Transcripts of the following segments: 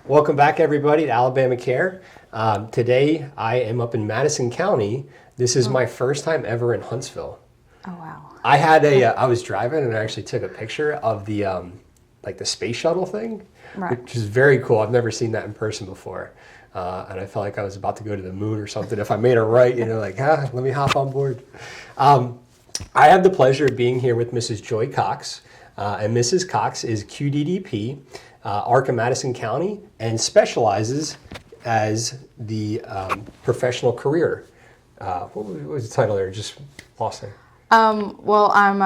Welcome back, everybody, to Alabama Care. Today, I am up in Madison County. This is my first time ever in Huntsville. Oh, wow. I was driving and I actually took a picture of the the space shuttle thing, Right. which is very cool. I've never seen that in person before. And I felt like I was about to go to the moon or something. If I made a right, let me hop on board. I have the pleasure of being here with Mrs. Joy Cox. And Mrs. Cox is QDDP, ARC of Madison County, and specializes as the professional career. What was the title there? Just lost it. Well, I'm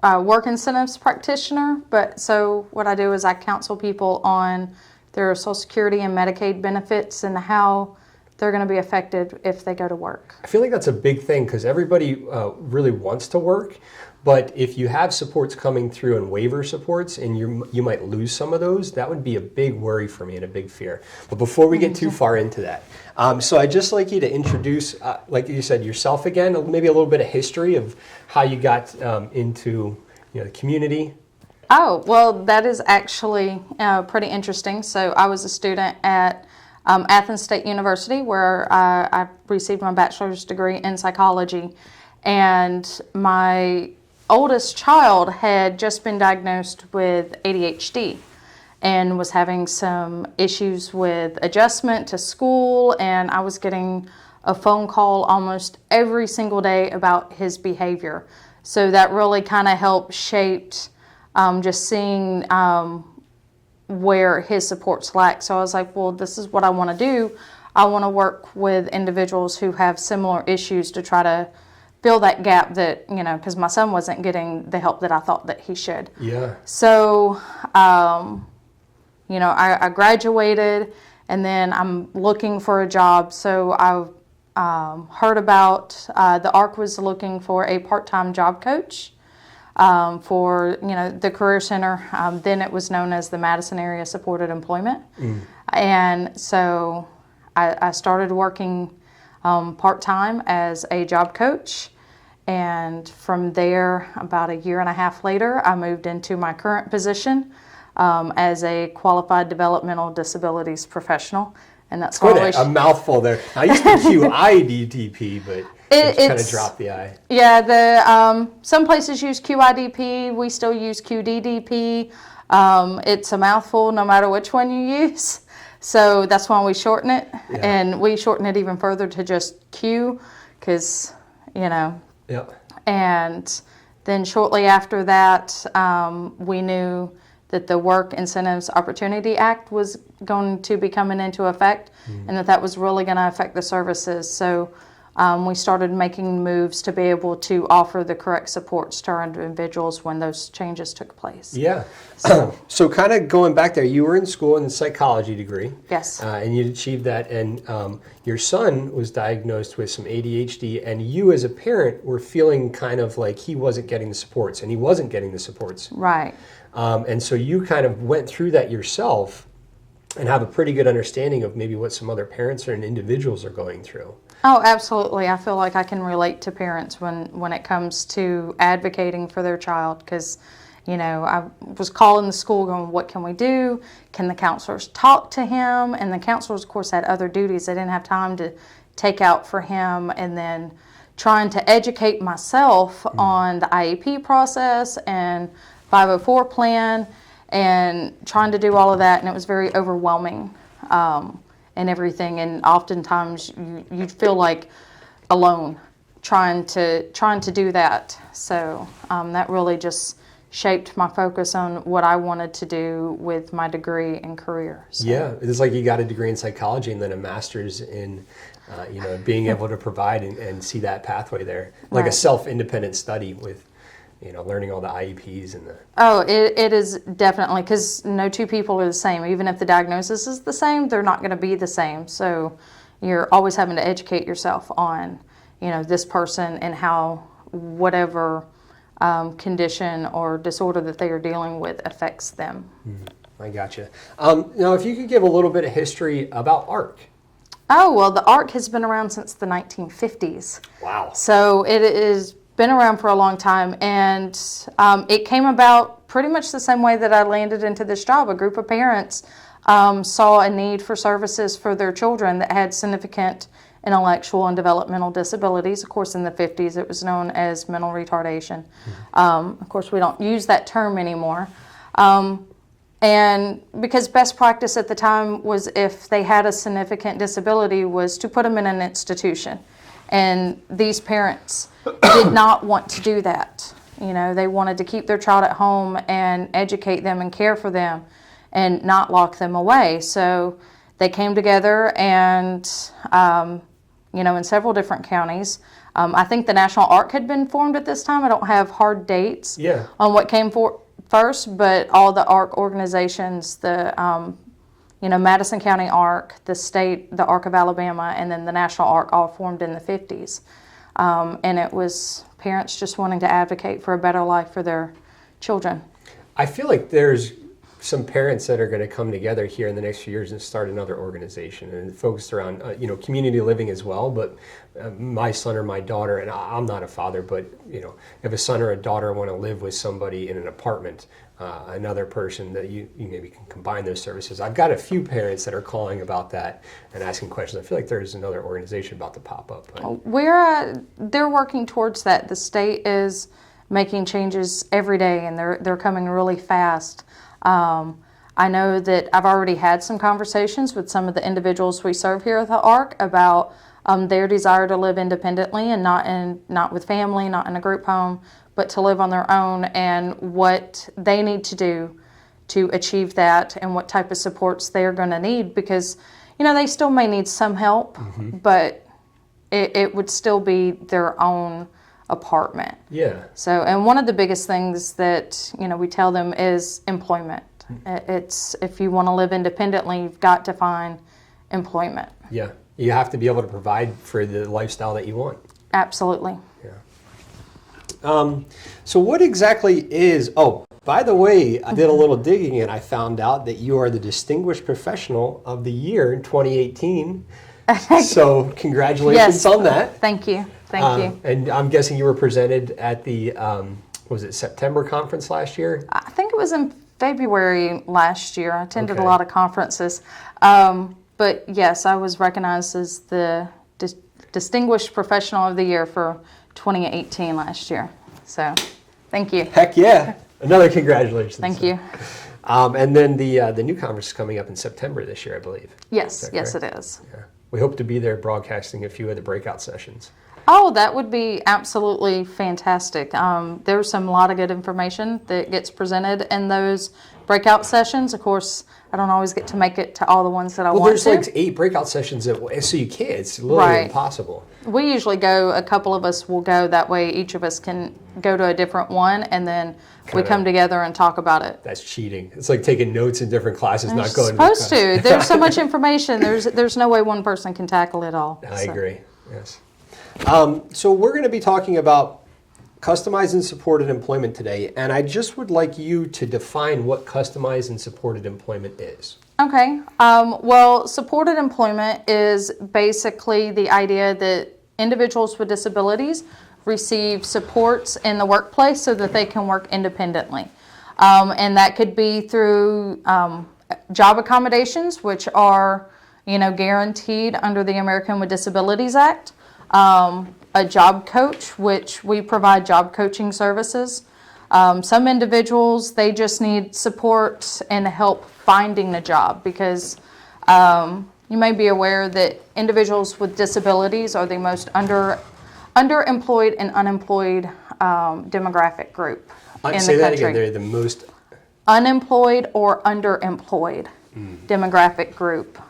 a work incentives practitioner, so what I do is I counsel people on their Social Security and Medicaid benefits and how they're going to be affected if they go to work. I feel like that's a big thing because everybody really wants to work, but if you have supports coming through and waiver supports and you might lose some of those, that would be a big worry for me and a big fear. But before we get too far into that, so I'd just like you to introduce, like you said, yourself again, maybe a little bit of history of how you got into the community. Oh, well, that is actually pretty interesting. So I was a student at Athens State University where I received my bachelor's degree in psychology, and my oldest child had just been diagnosed with ADHD and was having some issues with adjustment to school, and I was getting a phone call almost every single day about his behavior. So that really kind of helped shape just seeing where his supports lack. So I was like, well, this is what I want to do. I want to work with individuals who have similar issues to try to fill that gap that, because my son wasn't getting the help that I thought that he should. Yeah. So, I graduated, and then I'm looking for a job. So I heard about the ARC was looking for a part-time job coach for the Career Center. Then it was known as the Madison Area Supported Employment. And so I started working part-time as a job coach, and from there, about a year and a half later, I moved into my current position as a qualified developmental disabilities professional, and that's Quite a mouthful there. I used to QIDDP, but it's kind of dropped the I. Yeah, some places use QIDP. We still use QDDP. It's a mouthful no matter which one you use. So that's why we shorten it. Yeah. And we shorten it even further to just Q because, Yep. And then shortly after that, we knew that the Work Incentives Opportunity Act was going to be coming into effect, and that was really going to affect the services. So we started making moves to be able to offer the correct supports to our individuals when those changes took place. Yeah. So kind of going back there, you were in school in a psychology degree. Yes. And you achieved that. And your son was diagnosed with some ADHD, and you as a parent were feeling kind of like he wasn't getting the supports, and he wasn't getting the supports. Right. And so you kind of went through that yourself and have a pretty good understanding of maybe what some other parents and individuals are going through. Oh, absolutely. I feel like I can relate to parents when it comes to advocating for their child because, I was calling the school going, what can we do? Can the counselors talk to him? And the counselors, of course, had other duties. They didn't have time to take out for him. And then trying to educate myself on the IEP process and 504 plan and trying to do all of that. And it was very overwhelming. And everything, and oftentimes you feel like alone trying to do that. So that really just shaped my focus on what I wanted to do with my degree and career. So. Yeah, it's like you got a degree in psychology and then a master's in being able to provide and see that pathway there, like a self-independent study with learning all the IEPs and the... Oh, it is definitely, because no two people are the same. Even if the diagnosis is the same, they're not going to be the same. So you're always having to educate yourself on, this person and how whatever condition or disorder that they are dealing with affects them. I gotcha. Now, if you could give a little bit of history about ARC. Oh, well, the ARC has been around since the 1950s. Wow. So it is been around for a long time, and it came about pretty much the same way that I landed into this job. A group of parents saw a need for services for their children that had significant intellectual and developmental disabilities. Of course, in the 50s, it was known as mental retardation. Of course, we don't use that term anymore. And because best practice at the time was, if they had a significant disability, was to put them in an institution. And these parents did not want to do that. You know, they wanted to keep their child at home and educate them and care for them and not lock them away. So they came together and, you know, in several different counties. I think the National ARC had been formed at this time. I don't have hard dates on what came first, but all the ARC organizations, the you know, Madison County ARC, the state, the ARC of Alabama, and then the National ARC all formed in the 50s. And it was parents just wanting to advocate for a better life for their children. I feel like there's some parents that are going to come together here in the next few years and start another organization and focused around, you know, community living as well. But my son or my daughter, and I'm not a father, but, you know, if a son or a daughter want to live with somebody in an apartment, another person that you maybe can combine those services. I've got a few parents that are calling about that and asking questions. I feel like there's another organization about to pop up. But They're working towards that. The state is making changes every day, and they're coming really fast. I know that I've already had some conversations with some of the individuals we serve here at the ARC about their desire to live independently and not with family, not in a group home, but to live on their own, and what they need to do to achieve that and what type of supports they're going to need, because, you know, they still may need some help, but it would still be their own apartment. Yeah. So, and one of the biggest things that, you know, we tell them is employment. It's, if you want to live independently, you've got to find employment. Yeah. You have to be able to provide for the lifestyle that you want. Absolutely. Yeah. So what exactly is, oh, by the way, I did a little digging and I found out that you are the Distinguished Professional of the Year in 2018. So congratulations on that. Thank you. Thank you. And I'm guessing you were presented at the, was it September conference last year? I think it was in February last year. I attended a lot of conferences. But yes, I was recognized as the Distinguished Professional of the Year for 2018 last year. So thank you. Heck yeah. Another congratulations. Thank you. And then the new conference is coming up in September this year, I believe. Yes, yes it is. Yeah. We hope to be there broadcasting a few of the breakout sessions. Oh, that would be absolutely fantastic. There's a lot of good information that gets presented in those breakout sessions. Of course, I don't always get to make it to all the ones that I want to. Well, there's like 8 breakout sessions, so you can't. It's literally impossible. We usually go, a couple of us will go, that way each of us can go to a different one, and then we come together and talk about it. That's cheating. It's like taking notes in different classes, not going supposed to. There's so much information. There's no way one person can tackle it all. I agree, yes. So we're going to be talking about customized and supported employment today, and I just would like you to define what customized and supported employment is. Okay. Well, supported employment is basically the idea that individuals with disabilities receive supports in the workplace so that they can work independently. And that could be through job accommodations, which are, you know, guaranteed under the American with Disabilities Act. A job coach, which we provide job coaching services. Some individuals, they just need support and help finding a job, because you may be aware that individuals with disabilities are the most underemployed and unemployed demographic group in the country. Say that again, they're the most unemployed or underemployed demographic group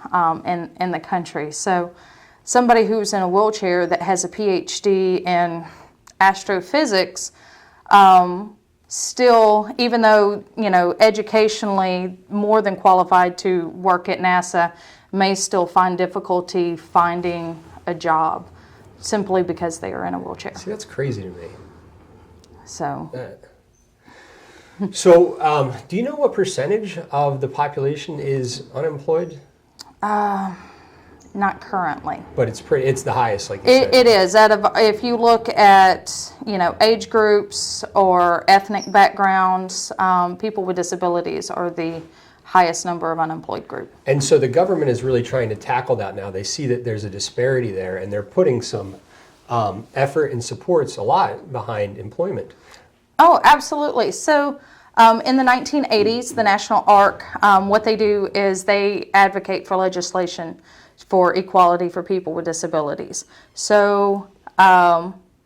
in the country. So somebody who's in a wheelchair that has a PhD in astrophysics, still, even though, you know, educationally more than qualified to work at NASA, may still find difficulty finding a job simply because they are in a wheelchair. See, that's crazy to me. So, do you know what percentage of the population is unemployed? not currently. But it's the highest, like you said. It is. If you look at, you know, age groups or ethnic backgrounds, people with disabilities are the highest number of unemployed group. And so the government is really trying to tackle that now. They see that there's a disparity there, and they're putting some effort and supports a lot behind employment. Oh, absolutely. So in the 1980s, the National ARC, what they do is they advocate for legislation for equality for people with disabilities. So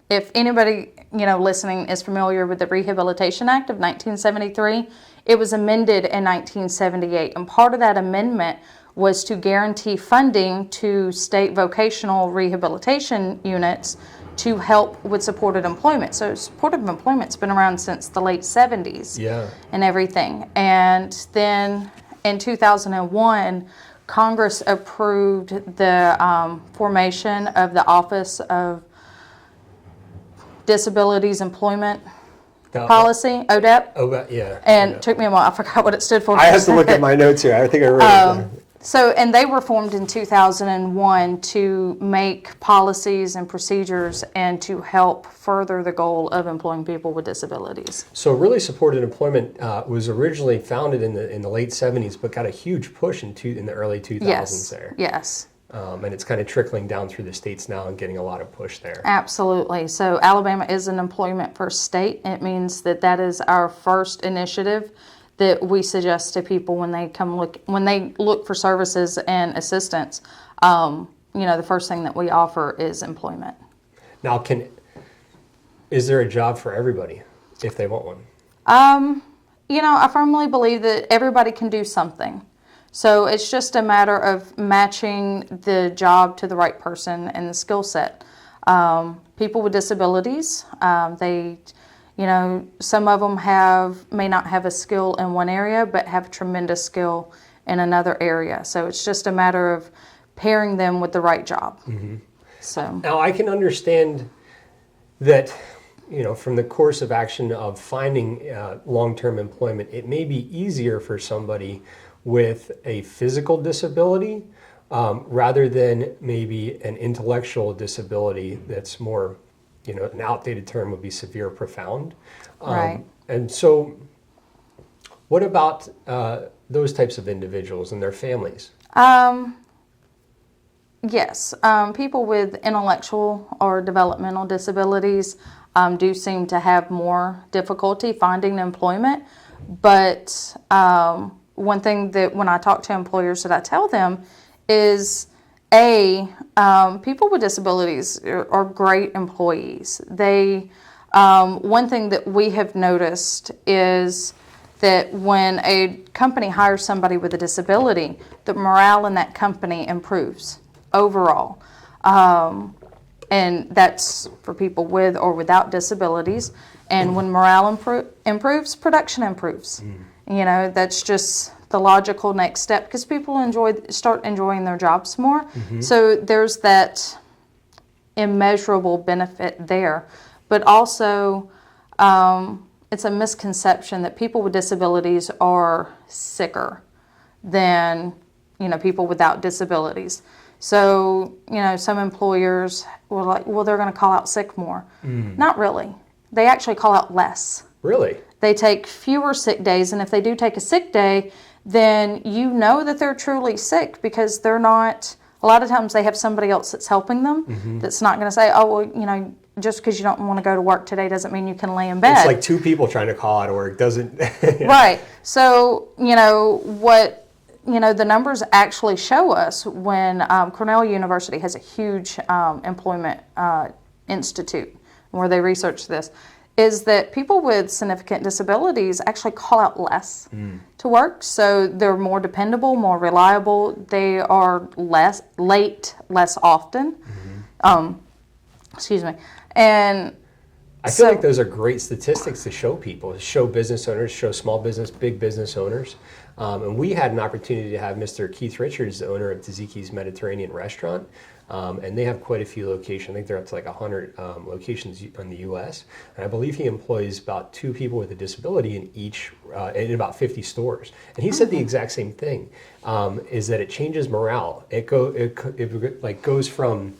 if anybody listening is familiar with the Rehabilitation Act of 1973, it was amended in 1978, and part of that amendment was to guarantee funding to state vocational rehabilitation units to help with supported employment. So supported employment's been around since the late 70s and everything. And then in 2001, Congress approved the formation of the Office of Disabilities Employment Policy, ODEP. Oh, yeah. And it took me a while. I forgot what it stood for. I have to look at my notes here. I think I wrote it down. And they were formed in 2001 to make policies and procedures and to help further the goal of employing people with disabilities. So really supported employment was originally founded in the late 70s, but got a huge push in the early 2000s there. Yes. And it's kind of trickling down through the states now and getting a lot of push there. Absolutely. So Alabama is an employment first state. It means that is our first initiative that we suggest to people when they look for services and assistance. The first thing that we offer is employment. Now, is there a job for everybody if they want one? I firmly believe that everybody can do something. So it's just a matter of matching the job to the right person and the skill set. People with disabilities, some of them may not have a skill in one area, but have tremendous skill in another area. So it's just a matter of pairing them with the right job. Mm-hmm. So now I can understand that, from the course of action of finding long-term employment, it may be easier for somebody with a physical disability rather than maybe an intellectual disability that's more, an outdated term would be severe profound. Right. And so what about those types of individuals and their families? Yes. People with intellectual or developmental disabilities do seem to have more difficulty finding employment, but one thing that when I talk to employers that I tell them is, people with disabilities are great employees. One thing that we have noticed is that when a company hires somebody with a disability, the morale in that company improves overall. And that's for people with or without disabilities. And when morale improves, production improves. That's just the logical next step because people start enjoying their jobs more. Mm-hmm. So there's that immeasurable benefit there. But also, it's a misconception that people with disabilities are sicker than, people without disabilities. So, some employers were like, well, they're going to call out sick more. Mm. Not really. They actually call out less. Really? They take fewer sick days, and if they do take a sick day, then that they're truly sick because they're not, a lot of times they have somebody else that's helping them. Mm-hmm. That's not going to say, oh, well, just because you don't want to go to work today doesn't mean you can lay in bed. It's like two people trying to call out of work, doesn't... Yeah. Right. So, the numbers actually show us when Cornell University has a huge employment institute where they research this, is that people with significant disabilities actually call out less to work. So they're more dependable, more reliable. They are less late, less often. Mm-hmm. Excuse me. And I feel like those are great statistics to show people, to show business owners, show small business, big business owners. And we had an opportunity to have Mr. Keith Richards, the owner of Taziki's Mediterranean Restaurant. And they have quite a few locations. I think they're up to like 100 locations in the U.S. And I believe he employs about 2 people with a disability in about 50 stores. And he said the exact same thing, is that it changes morale. It goes from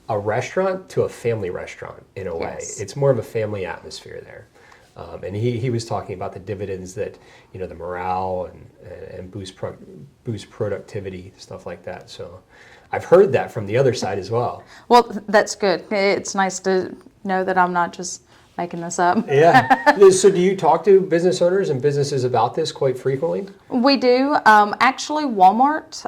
a restaurant to a family restaurant in a way. Yes. It's more of a family atmosphere there. And he was talking about the dividends that, the morale and boost productivity, stuff like that. So I've heard that from the other side as well. Well, that's good. It's nice to know that I'm not just making this up. Yeah. So do you talk to business owners and businesses about this quite frequently? We do. Actually, Walmart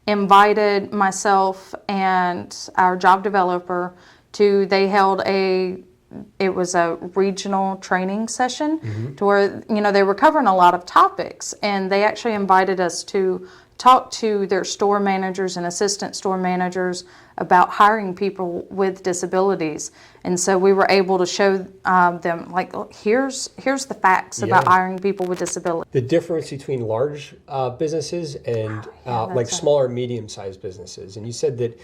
invited myself and our job developer they held it was a regional training session to where, they were covering a lot of topics, and they actually invited us to talk to their store managers and assistant store managers about hiring people with disabilities. And so we were able to show them, like, look, here's the facts about hiring people with disabilities. The difference between large businesses and like smaller, medium-sized businesses. And you said that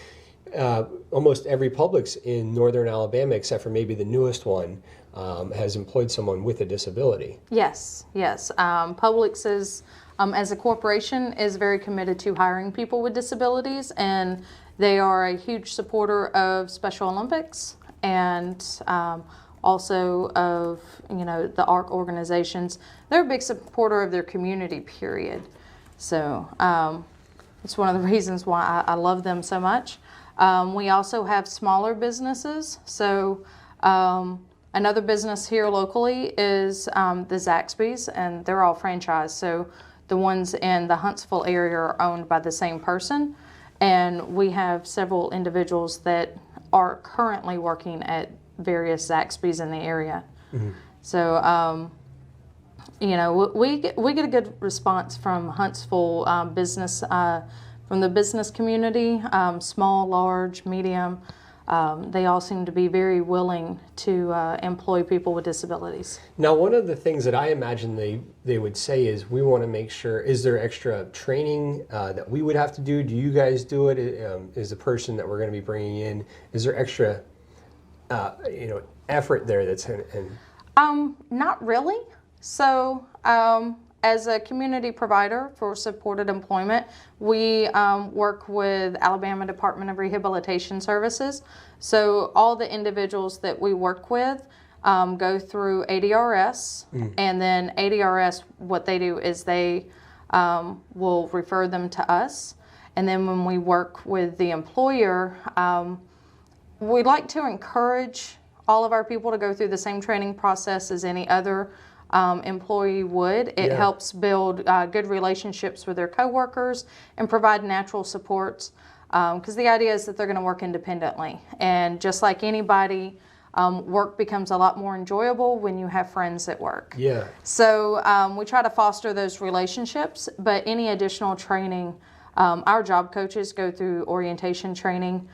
almost every Publix in northern Alabama, except for maybe the newest one, has employed someone with a disability. Yes. Publix is, as a corporation, is very committed to hiring people with disabilities, and they are a huge supporter of Special Olympics and also of the ARC organizations. They're a big supporter of their community, period. So it's one of the reasons why I love them so much. We also have smaller businesses. So another business here locally is the Zaxby's, and they're all franchised. So the ones in the Huntsville area are owned by the same person. And we have several individuals that are currently working at various Zaxby's in the area. Mm-hmm. So, we get a good response from Huntsville business, from the business community, small, large, medium. They all seem to be very willing to employ people with disabilities. Now, one of the things that I imagine they would say is, we want to make sure, is there extra training that we would have to do? Do you guys do it? Is the person that we're going to be bringing in, is there extra effort there that's in? Not really. So, as a community provider for supported employment, we work with Alabama Department of Rehabilitation Services. So all the individuals that we work with go through ADRS, and then ADRS, what they do is they will refer them to us. And then when we work with the employer, we like to encourage all of our people to go through the same training process as any other employee would. It helps build good relationships with their coworkers and provide natural supports, because the idea is that they're going to work independently. And just like anybody, work becomes a lot more enjoyable when you have friends at work. Yeah. So we try to foster those relationships, but any additional training, our job coaches go through orientation training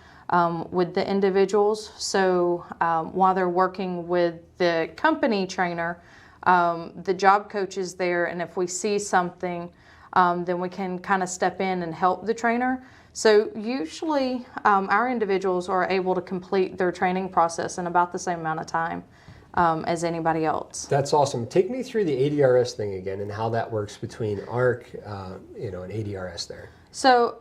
with the individuals. So while they're working with the company trainer, the job coach is there, and if we see something, then we can kind of step in and help the trainer. So usually our individuals are able to complete their training process in about the same amount of time as anybody else. That's awesome. Take me through the ADRS thing again and how that works between ARC and ADRS there. So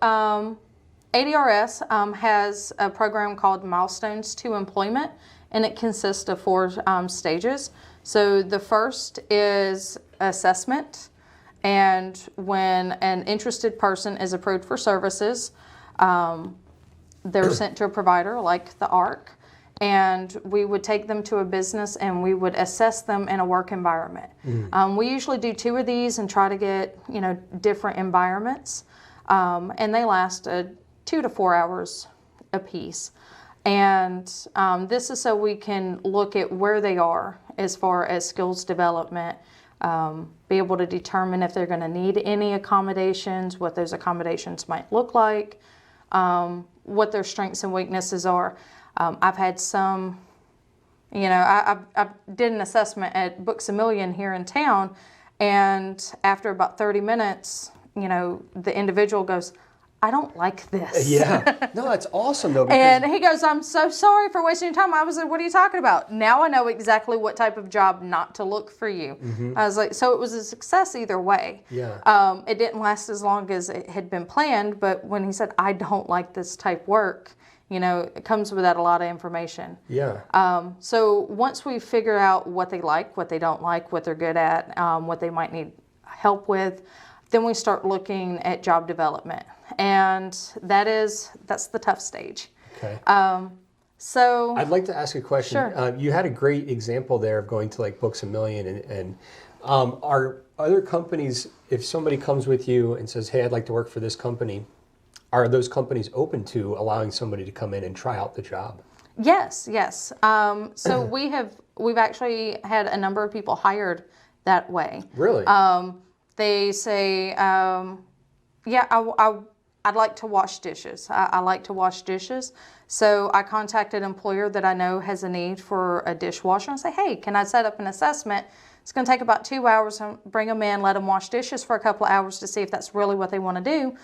ADRS has a program called Milestones to Employment, and it consists of 4 stages. So the first is assessment, and when an interested person is approved for services, they're sent to a provider like the ARC, and we would take them to a business and we would assess them in a work environment. We usually do 2 of these and try to get different environments, and they last 2 to 4 hours a piece. And this is so we can look at where they are as far as skills development, be able to determine if they're going to need any accommodations, what those accommodations might look like, what their strengths and weaknesses are. I've had some, I did an assessment at Books A Million here in town, and after about 30 minutes, the individual goes, I don't like this. Yeah. No, that's awesome though. Because And he goes, I'm so sorry for wasting your time. I was like, what are you talking about? Now I know exactly what type of job not to look for you. I was like, so it was a success either way. Yeah. It didn't last as long as it had been planned, but when he said, I don't like this type work, you know, it comes with that a lot of information. Yeah. So once we figure out what they like, what they don't like, what they're good at, what they might need help with, then we start looking at job development. And that's the tough stage. Okay. So I'd like to ask a question. Sure. You had a great example there of going to like Books A Million, and are other companies, if somebody comes with you and says, hey, I'd like to work for this company, are those companies open to allowing somebody to come in and try out the job? yes. So we've actually had a number of people hired that way. Really? They say, I'd like to wash dishes. I like to wash dishes. So I contacted an employer that I know has a need for a dishwasher. I say, hey, can I set up an assessment? It's going to take about 2 hours. Bring them in, let them wash dishes for a couple of hours to see if that's really what they want to do.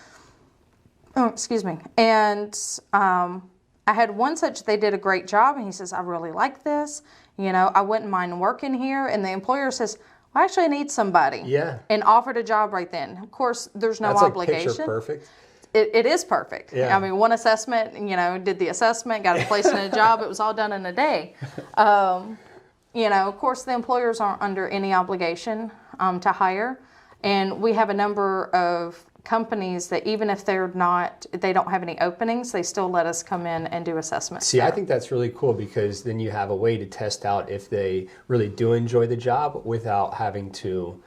Oh, excuse me. And I had one such, they did a great job, and he says, I really like this. You know, I wouldn't mind working here. And the employer says, well, actually, I need somebody. Yeah. And offered a job right then. Of course, there's no That's obligation. like picture perfect. It is perfect. Yeah. I mean, one assessment, you know, did the assessment, got a place in a job. It was all done in a day. You know, of course, the employers aren't under any obligation to hire. And we have a number of companies that even if they don't have any openings, they still let us come in and do assessments. See, I think that's really cool because then you have a way to test out if they really do enjoy the job without having to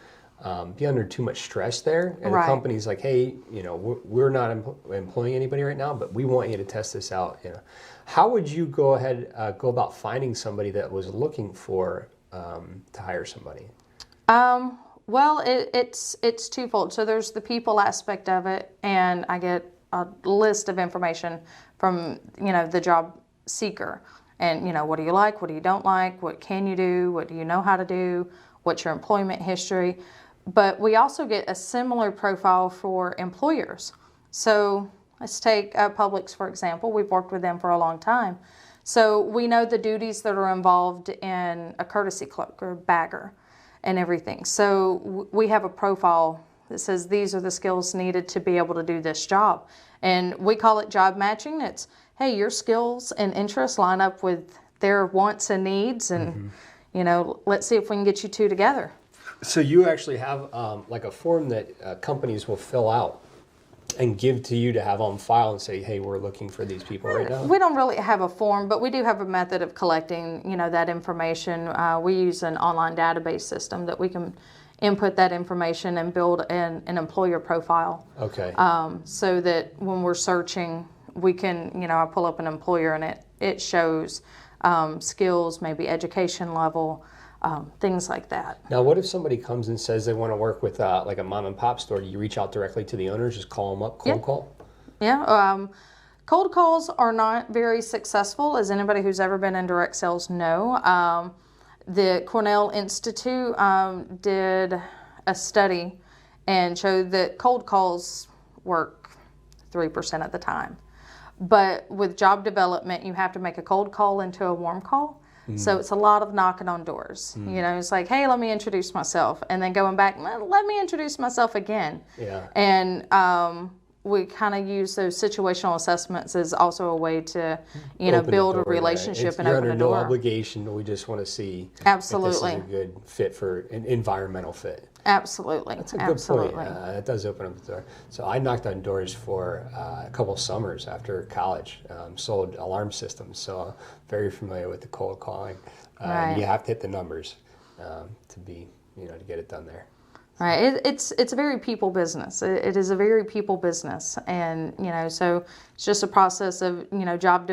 be under too much stress there. And Right. the company's like, hey, you know, we're not employing anybody right now, but we want you to test this out. You know, how would you go about finding somebody that was looking for to hire somebody? Well, it's twofold. So there's the people aspect of it, and I get a list of information from, you know, the job seeker. And, you know, what do you like? What do you don't like? What can you do? What do you know how to do? What's your employment history? But we also get a similar profile for employers. So let's take Publix, for example. We've worked with them for a long time. So we know the duties that are involved in a courtesy clerk or bagger and everything. So we have a profile that says these are the skills needed to be able to do this job. And we call it job matching. It's, hey, your skills and interests line up with their wants and needs, and you know, let's see if we can get you two together. So you actually have like a form that companies will fill out and give to you to have on file and say, hey, we're looking for these people right now? We don't really have a form, but we do have a method of collecting, you know, that information. We use an online database system that we can input that information and build an employer profile. Okay. So that when we're searching, we can, you know, I pull up an employer and it shows skills, maybe education level, things like that. Now, what if somebody comes and says they want to work with like a mom and pop store? Do you reach out directly to the owners, just call them up, cold call? Yeah. Cold calls are not very successful, as anybody who's ever been in direct sales know. The Cornell Institute did a study and showed that cold calls work 3% of the time. But with job development, you have to make a cold call into a warm call. So it's a lot of knocking on doors. You know, it's like, hey, let me introduce myself. And then going back, let me introduce myself again. Yeah. And we kind of use those situational assessments as also a way to, you know, Open the build a door, relationship and you're open under a no door. obligation. We just want to see Absolutely. if this is a good fit for an environmental fit. Absolutely. That's a good point. It does open up the door. So I knocked on doors for a couple of summers after college, sold alarm systems. So very familiar with the cold calling. Right. You have to hit the numbers to be, you know, to get it done there. Right. It's a very people business. It is a very people business. And, you know, so it's just a process of, you know, job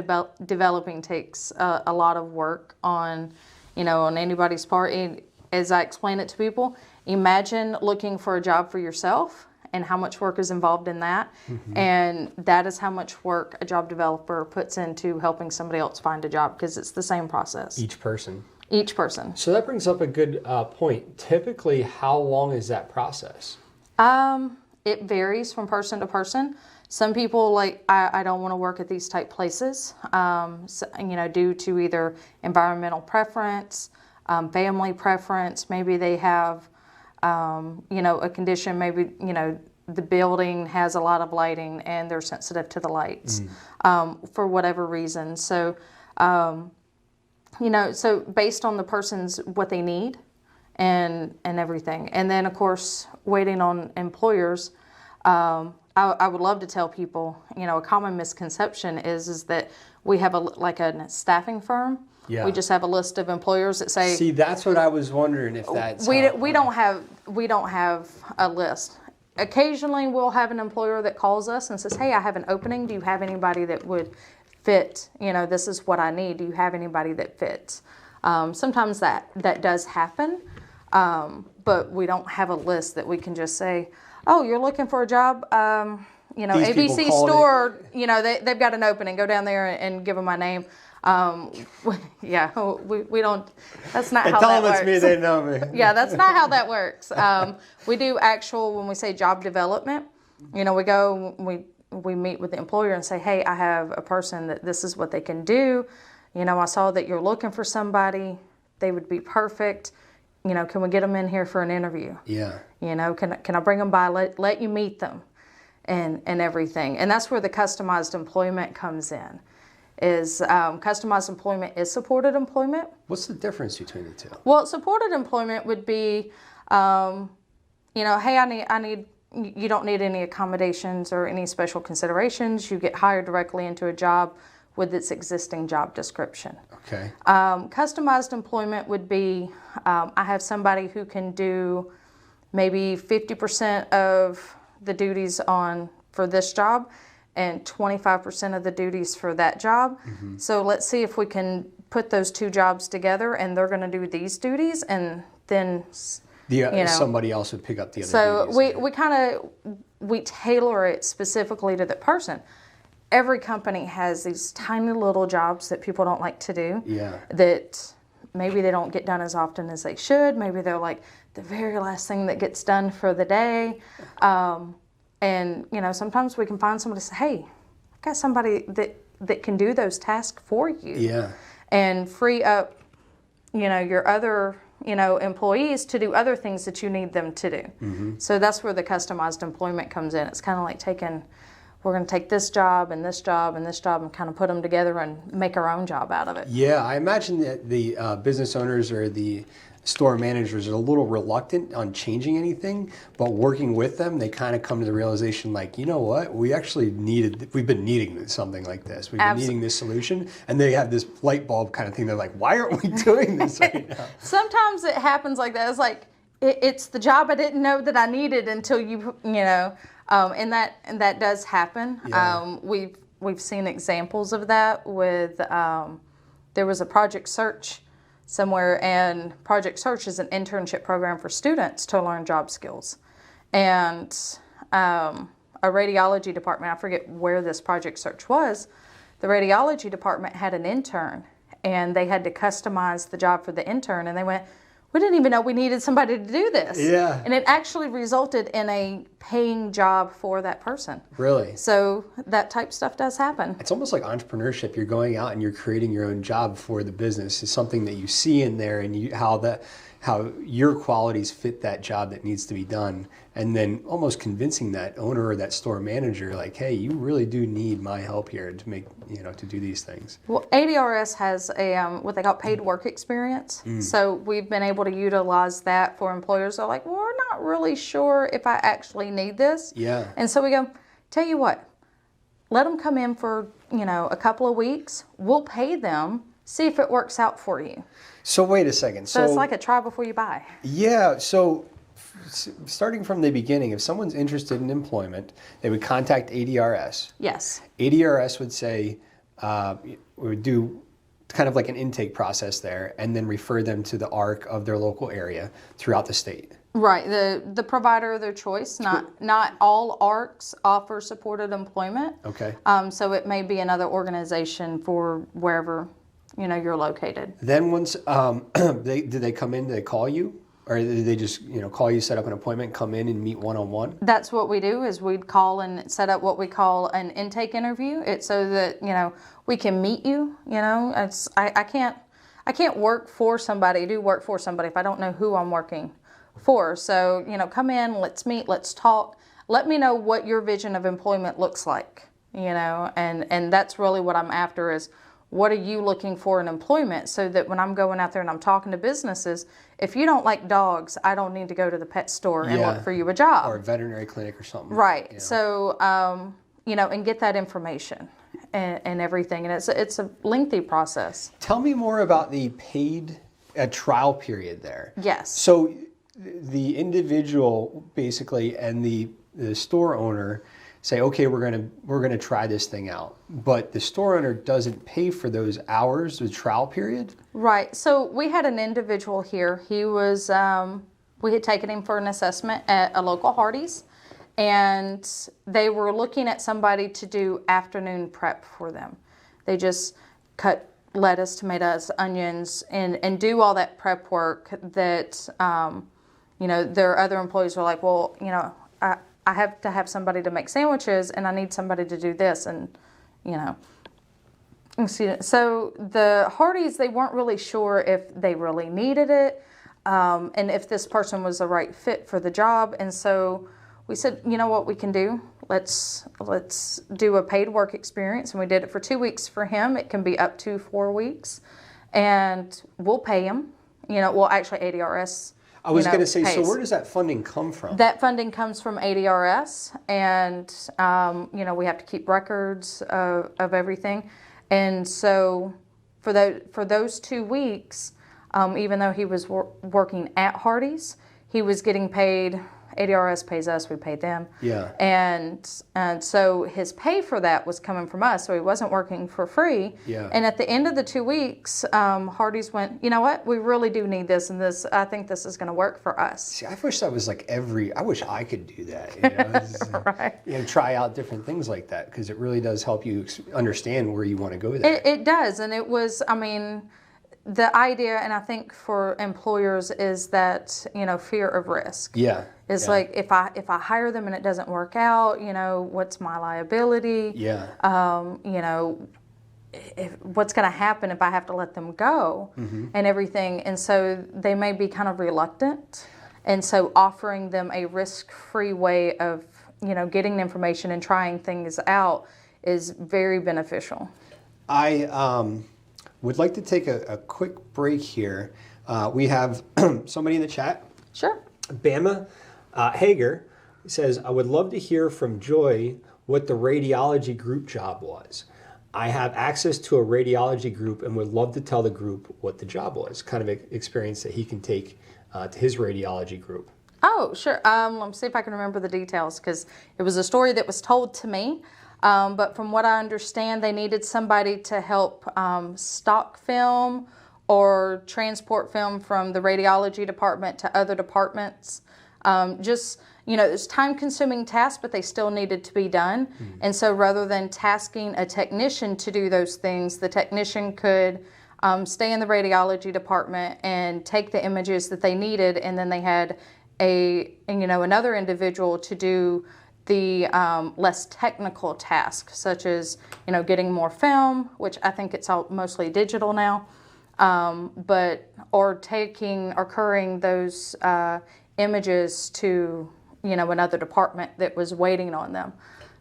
developing takes a lot of work on, you know, on anybody's part. And as I explain it to people, imagine looking for a job for yourself and how much work is involved in that. And that is how much work a job developer puts into helping somebody else find a job, because it's the same process. Each person. Each person. So that brings up a good point. Typically, how long is that process? it varies from person to person. Some people like, I don't want to work at these type places, so, due to either environmental preference, family preference. Maybe they have, a condition, maybe, the building has a lot of lighting and they're sensitive to the lights for whatever reason. So, so based on the person's, what they need and everything. And then, of course, waiting on employers, I would love to tell people, a common misconception is that we have a staffing firm. Yeah. We just have a list of employers that say. See, that's what I was wondering if that's. We don't have a list. Occasionally, we'll have an employer that calls us and says, "Hey, I have an opening. Do you have anybody that would fit? This is what I need. Do you have anybody that fits?" Sometimes that does happen, but we don't have a list that we can just say, "Oh, you're looking for a job? These ABC people store. They've got an opening. Go down there and give them my name." Yeah, we don't. That's not how that works. Tell them it's me. They know me. Yeah, that's not how that works. We do when we say job development, we go, we meet with the employer and say, "Hey, I have a person that this is what they can do. I saw that you're looking for somebody. They would be perfect. Can we get them in here for an interview? Yeah. Can I bring them by, let you meet them and everything?" And that's where the customized employment comes in. Customized employment is supported employment. What's the difference between the two? Well, supported employment would be, hey, I need, you don't need any accommodations or any special considerations. You get hired directly into a job with its existing job description. Okay. Customized employment would be, I have somebody who can do maybe 50% of the duties for this job and 25% of the duties for that job. Mm-hmm. So let's see if we can put those two jobs together, and they're going to do these duties, and then somebody else would pick up the other duties. So we tailor it specifically to the person. Every company has these tiny little jobs that people don't like to do. Yeah. That maybe they don't get done as often as they should. Maybe they're like the very last thing that gets done for the day. And, sometimes we can find somebody to say, "Hey, I've got somebody that can do those tasks for you." Yeah. And free up, your other, employees to do other things that you need them to do. Mm-hmm. So that's where the customized employment comes in. It's kind of like we're going to take this job and this job and this job and kind of put them together and make our own job out of it. Yeah, I imagine that the business owners or the store managers are a little reluctant on changing anything, but working with them, they kind of come to the realization, like, you know what, we've been needing something like this. We've been needing this solution, and they have this light bulb kind of thing. They're like, why aren't we doing this right now? Sometimes it happens like that. It's like, it's the job I didn't know that I needed until and that does happen. Yeah. We've seen examples of that with, there was a Project Search somewhere, and Project Search is an internship program for students to learn job skills. And a radiology department, I forget where this Project Search was, the radiology department had an intern, and they had to customize the job for the intern, and they went, "We didn't even know we needed somebody to do this." Yeah. And it actually resulted in a paying job for that person. Really? So that type stuff does happen. It's almost like entrepreneurship. You're going out and you're creating your own job for the business. It's something that you see in there, and how your qualities fit that job that needs to be done, and then almost convincing that owner or that store manager, like, "Hey, you really do need my help here to make, to do these things." Well, ADRS has a what they call paid work experience. So we've been able to utilize that for employers. They're like, "Well, we're not really sure if I actually need this." Yeah. And so we go, "Tell you what, let them come in for a couple of weeks. We'll pay them. See if it works out for you." So wait a second. So it's like a try before you buy. Yeah. So starting from the beginning, if someone's interested in employment, they would contact ADRS. Yes. ADRS would say, we would do kind of like an intake process there, and then refer them to the ARC of their local area throughout the state. Right. The provider of their choice. Not all ARCs offer supported employment. Okay. So it may be another organization for wherever you're located. Then once do they come in? Do they call you? Or do they just, call you, set up an appointment, come in and meet one-on-one? That's what we do is we'd call and set up what we call an intake interview. It's so that, we can meet you, I can't work for somebody, do work for somebody if I don't know who I'm working for. So, come in, let's meet, let's talk. Let me know what your vision of employment looks like, and that's really what I'm after is what are you looking for in employment so that when I'm going out there and I'm talking to businesses, if you don't like dogs, I don't need to go to the pet store and look for you a job. Or a veterinary clinic or something. Right. So, and get that information and everything. And it's a lengthy process. Tell me more about the paid trial period there. Yes. So the individual basically and the store owner say, okay, we're gonna try this thing out, but the store owner doesn't pay for those hours, the trial period. Right. So we had an individual here. He was we had taken him for an assessment at a local Hardee's, and they were looking at somebody to do afternoon prep for them. They just cut lettuce, tomatoes, onions, and do all that prep work that their other employees were like, well, I have to have somebody to make sandwiches and I need somebody to do this. And, so the Hardee's, they weren't really sure if they really needed it and if this person was the right fit for the job. And so we said, you know what we can do? Let's do a paid work experience. And we did it for 2 weeks for him. It can be up to 4 weeks. And we'll pay him, actually ADRS. I was going to say, so where does that funding come from? That funding comes from ADRS, and we have to keep records of everything. And so for those 2 weeks, even though he was working at Hardee's, he was getting paid. ADRS pays us, we paid them. Yeah. And so his pay for that was coming from us, so he wasn't working for free. Yeah. And at the end of the 2 weeks, Hardee's went, you know what, we really do need this, and this, I think this is going to work for us. See, I wish that was like I wish I could do that. Right. Try out different things like that, because it really does help you understand where you want to go there. It does, and it was, the idea, and I think for employers, is that, fear of risk. Yeah. It's like if I hire them and it doesn't work out, what's my liability? Yeah. What's going to happen if I have to let them go and everything. And so they may be kind of reluctant. And so offering them a risk-free way of, getting information and trying things out is very beneficial. I would like to take a quick break here. We have somebody in the chat. Sure. Bama Hager says, I would love to hear from Joy what the radiology group job was. I have access to a radiology group and would love to tell the group what the job was, kind of experience that he can take to his radiology group. Oh, sure. Let me see if I can remember the details, because it was a story that was told to me. But from what I understand, they needed somebody to help stock film or transport film from the radiology department to other departments. It's time-consuming tasks, but they still needed to be done. Mm-hmm. And so rather than tasking a technician to do those things, the technician could stay in the radiology department and take the images that they needed, and then they had another individual to do the less technical tasks, such as getting more film, which I think it's all mostly digital now, or carrying those images to another department that was waiting on them.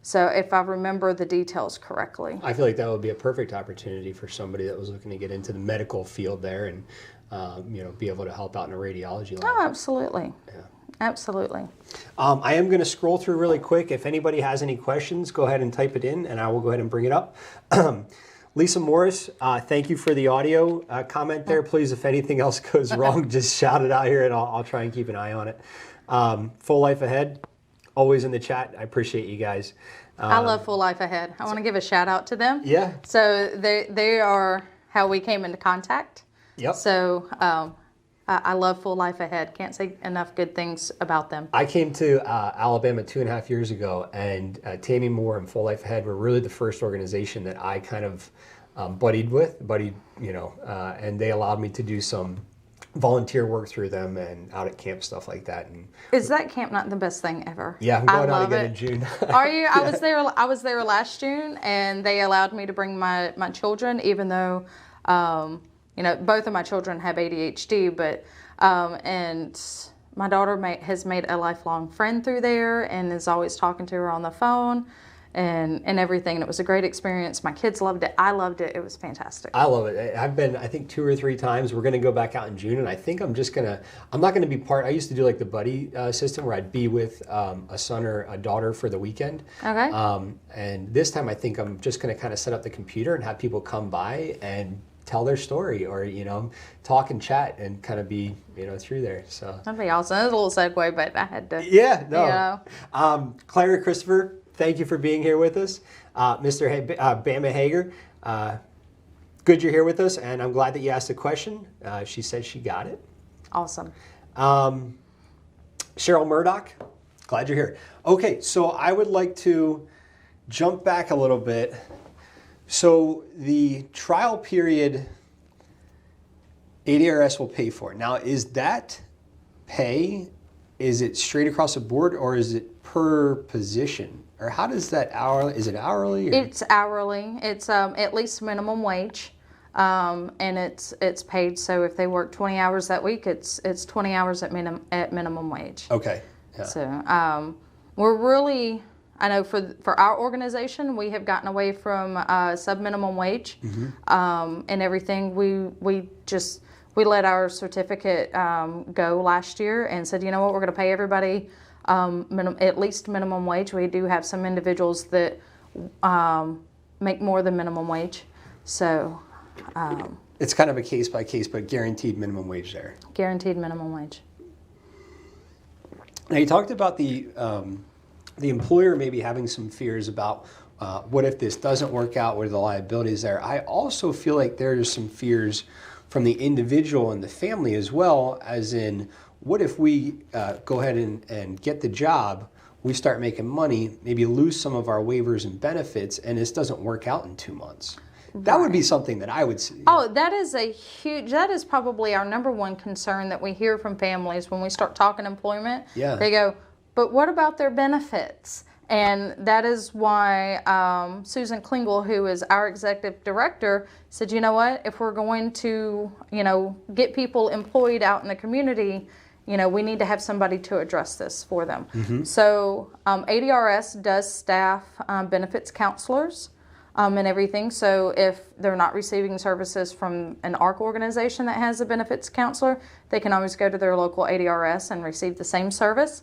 So if I remember the details correctly, I feel like that would be a perfect opportunity for somebody that was looking to get into the medical field there and be able to help out in a radiology lab. Oh, absolutely. Yeah. Absolutely. I am going to scroll through really quick. If anybody has any questions, go ahead and type it in, and I will go ahead and bring it up. Lisa Morris, thank you for the audio comment there. Please, if anything else goes wrong, just shout it out here, and I'll try and keep an eye on it. Full Life Ahead, always in the chat. I appreciate you guys. I love Full Life Ahead. I want to give a shout out to them. Yeah. So they are how we came into contact. Yep. So I love Full Life Ahead. Can't say enough good things about them. I came to Alabama 2.5 years ago, and Tammy Moore and Full Life Ahead were really the first organization that I kind of buddied with, and they allowed me to do some volunteer work through them and out at camp, stuff like that. And Is that camp not the best thing ever? yeah, I'm going I out love again it. in June. Are you? I was there. I was there last June, and they allowed me to bring my children, even though, both of my children have ADHD. But and my daughter has made a lifelong friend through there, and is always talking to her on the phone, and everything. And it was a great experience. My kids loved it. I loved it. It was fantastic. I love it. I've been, I think, 2 or 3 times. We're going to go back out in June, and I think I'm not going to be part. I used to do like the buddy system where I'd be with a son or a daughter for the weekend. Okay. And this time I think I'm just going to kind of set up the computer and have people come by and tell their story, or talk and chat and kind of be through there. So That'd be awesome. It was a little segue, but I had to. Yeah, no. Claire, Christopher, thank you for being here with us. Mr. Bama Hager, good you're here with us, and I'm glad that you asked a question. She said she got it. Awesome. Cheryl Murdoch, glad you're here. Okay, so I would like to jump back a little bit. So the trial period, ADRS will pay for. Now, is that pay, is it straight across the board, or is it per position? Or how does that hourly, is it hourly? Or? It's hourly. It's at least minimum wage, and it's paid. So if they work 20 hours that week, it's 20 hours at minimum wage. Okay. Yeah. So we're really, I know for our organization, we have gotten away from sub-minimum wage and everything. We let our certificate go last year and said, you know what, we're going to pay everybody at least minimum wage. We do have some individuals that make more than minimum wage. So it's kind of a case by case, but guaranteed minimum wage there. Guaranteed minimum wage. Now you talked about the employer maybe having some fears about what if this doesn't work out, what are the liabilities there. I also feel like there's some fears from the individual and the family as well, as in, what if we go ahead and get the job, we start making money, maybe lose some of our waivers and benefits, and this doesn't work out in 2 months. Right. That would be something that I would see. Oh, that is probably our number one concern that we hear from families when we start talking employment. Yeah. They go, but what about their benefits? And that is why Susan Klingel, who is our executive director, said, you know what, if we're going to, get people employed out in the community, we need to have somebody to address this for them. Mm-hmm. So ADRS does staff benefits counselors and everything. So if they're not receiving services from an ARC organization that has a benefits counselor, they can always go to their local ADRS and receive the same service.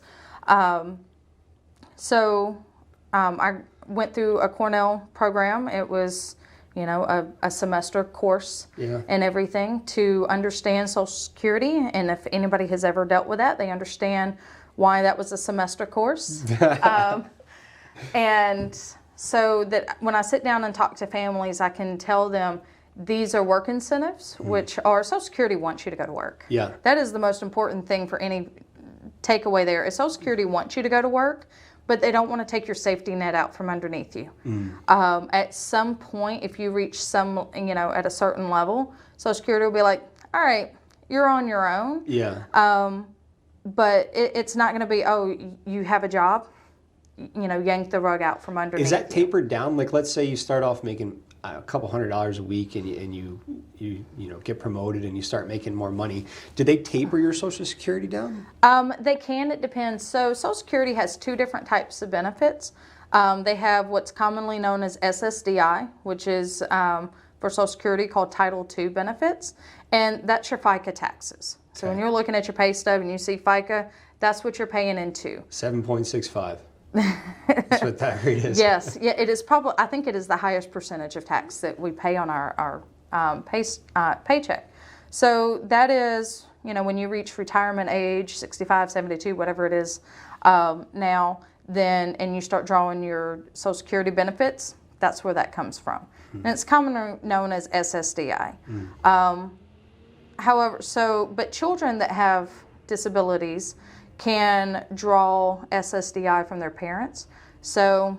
So I went through a Cornell program. It was, a semester course and everything to understand Social Security. And if anybody has ever dealt with that, they understand why that was a semester course. And so that when I sit down and talk to families, I can tell them these are work incentives, which are Social Security wants you to go to work. Yeah. That is the most important thing for any takeaway there. Is Social Security wants you to go to work, but they don't want to take your safety net out from underneath you. At some point, if you reach at a certain level, Social Security will be like, all right, you're on your own. Yeah. But it's not going to be, oh, you have a job, yank the rug out from underneath. Is that tapered down? Like, let's say you start off making a couple $100s a week, and you get promoted and you start making more money. Do they taper your Social Security down? They can. It depends. So Social Security has 2 different types of benefits. They have what's commonly known as SSDI, which is for Social Security called Title II benefits, and that's your FICA taxes. So when you're looking at your pay stub and you see FICA, that's what you're paying into. 7.65. That's what that rate is. Yes, yeah, it is probably. I think it is the highest percentage of tax that we pay on our paycheck. So that is, when you reach retirement age, 65, 72, whatever it is now, then and you start drawing your Social Security benefits, that's where that comes from, and it's commonly known as SSDI. However, but children that have disabilities can draw SSDI from their parents. So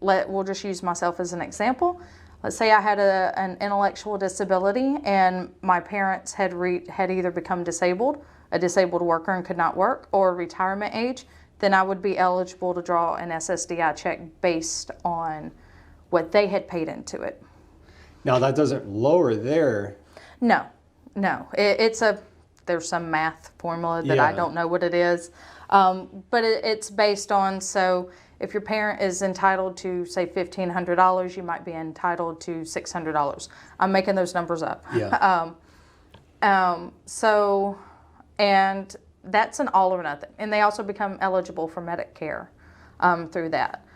we'll just use myself as an example. let's say I had an intellectual disability and my parents had either become disabled, a disabled worker and could not work, or retirement age, then I would be eligible to draw an SSDI check based on what they had paid into it. Now that doesn't lower their... No. There's some math formula that I don't know what it is, but it's based on, so if your parent is entitled to, say, $1,500, you might be entitled to $600. I'm making those numbers up. Yeah. And that's an all or nothing. And they also become eligible for Medicare through that.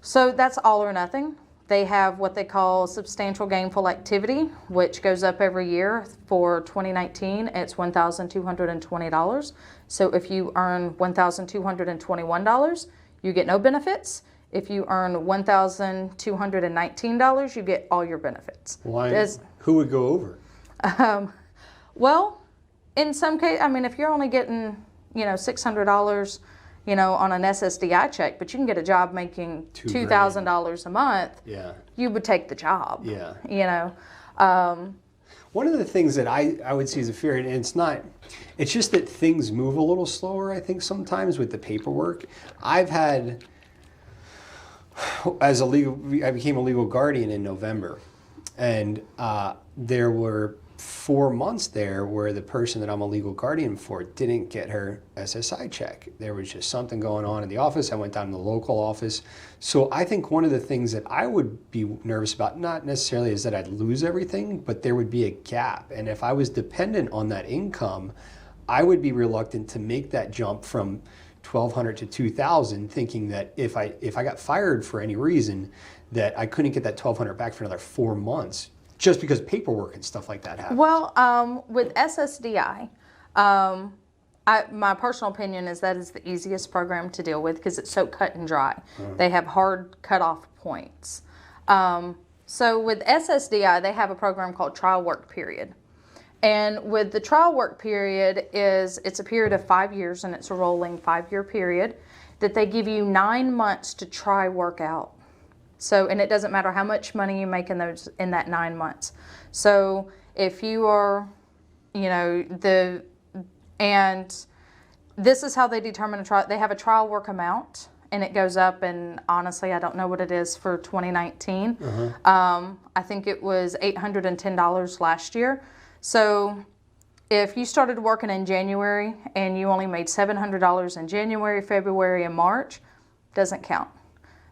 So that's all or nothing. They have what they call substantial gainful activity, which goes up every year. For 2019, it's $1,220. So if you earn $1,221, you get no benefits. If you earn $1,219, you get all your benefits. Why? Who would go over? Well, in some case, I mean, if you're only getting, $600, on an SSDI check, but you can get a job making $2,000 a month, you would take the job. Yeah. One of the things that I would see as a fear, and it's just that things move a little slower, I think, sometimes with the paperwork. I became a legal guardian in November, and there were 4 months there where the person that I'm a legal guardian for didn't get her SSI check. There was just something going on in the office. I went down to the local office. So I think one of the things that I would be nervous about, not necessarily is that I'd lose everything, but there would be a gap. And if I was dependent on that income, I would be reluctant to make that jump from $1,200 to $2,000, thinking that if I got fired for any reason, that I couldn't get that $1,200 back for another 4 months. Just because paperwork and stuff like that happens. Well, with SSDI, my personal opinion is that is the easiest program to deal with because it's so cut and dry. They have hard cutoff points. So with SSDI, they have a program called trial work period. And with the trial work period it's a period of 5 years, and it's a rolling 5-year period that they give you 9 months to try work out. So, and it doesn't matter how much money you make in that 9 months. So if you are, and this is how they determine a trial. They have a trial work amount, and it goes up, and honestly, I don't know what it is for 2019. I think it was $810 last year. So if you started working in January and you only made $700 in January, February, and March, doesn't count.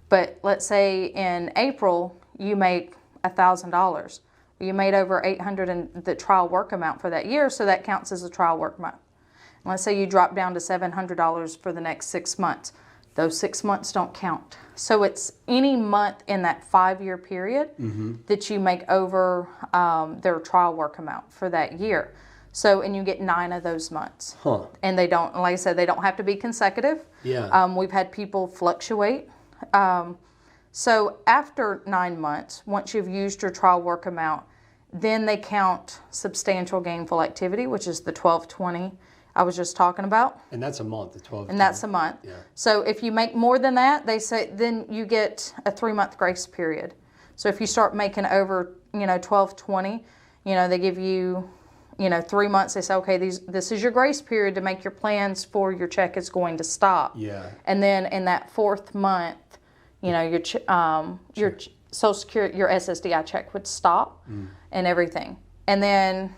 But let's say in April you make $1,000. You made over $800 in the trial work amount for that year, so that counts as a trial work month. And let's say you drop down to $700 for the next 6 months. Those 6 months don't count. So it's any month in that 5-year period that you make over their trial work amount for that year. So, and you get 9 of those months. And they don't, like I said, they don't have to be consecutive. We've had people fluctuate. So after 9 months, once you've used your trial work amount, then they count substantial gainful activity, which is the 1220 I was just talking about. And that's a month, the 12. And that's a month. Yeah. So if you make more than that, they say then you get a 3-month grace period. So if you start making over, 1220, they give you, 3 months. They say, okay, this is your grace period to make your plans for your check is going to stop. Yeah. And then in that 4th month, your Social Security, your SSDI check would stop and everything. And then,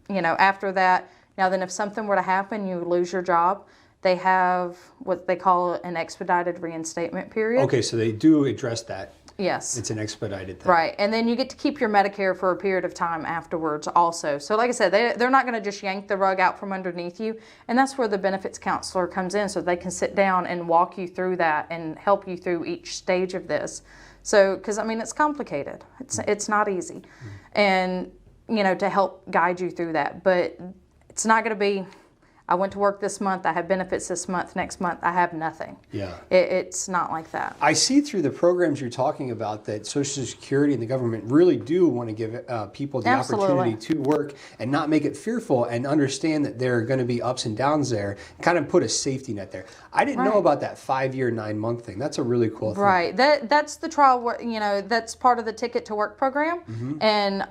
after that, now then if something were to happen, you lose your job, they have what they call an expedited reinstatement period. Okay, so they do address that. Yes. It's an expedited thing. Right. And then you get to keep your Medicare for a period of time afterwards also. So like I said, they're not going to just yank the rug out from underneath you. And that's where the benefits counselor comes in, so they can sit down and walk you through that and help you through each stage of this. So, because it's complicated. It's not easy. And, to help guide you through that. But it's not going to be, I went to work this month, I have benefits this month, next month I have nothing. Yeah. It's not like that. I see through the programs you're talking about that Social Security and the government really do want to give people the opportunity to work and not make it fearful, and understand that there are going to be ups and downs there, and kind of put a safety net there. I didn't know about that 5-year, 9-month thing. That's a really cool thing. Right. That's the trial, that's part of the Ticket to Work program. And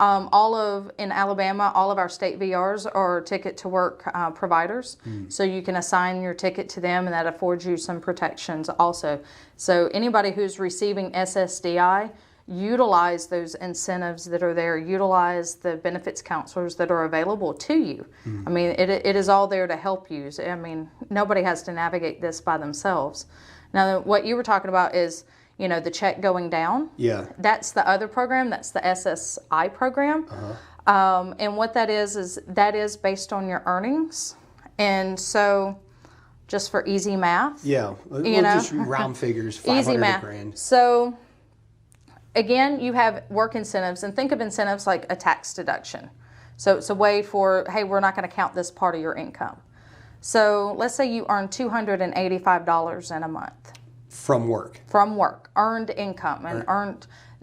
in Alabama, all of our state VRs are Ticket to Work providers. So you can assign your ticket to them, and that affords you some protections also. So anybody who's receiving SSDI, utilize those incentives that are there, utilize the benefits counselors that are available to you. I mean, it is all there to help you. I mean, nobody has to navigate this by themselves. Now, what you were talking about is, the check going down. Yeah. That's the other program. That's the SSI program. And what that is based on your earnings. And so, just for easy math. Yeah. We'll just round figures, 500 easy math. grand. So, again, you have work incentives, and think of incentives like a tax deduction. So it's a way for, hey, we're not going to count this part of your income. So let's say you earn $285 in a month. From work. From work, earned income, and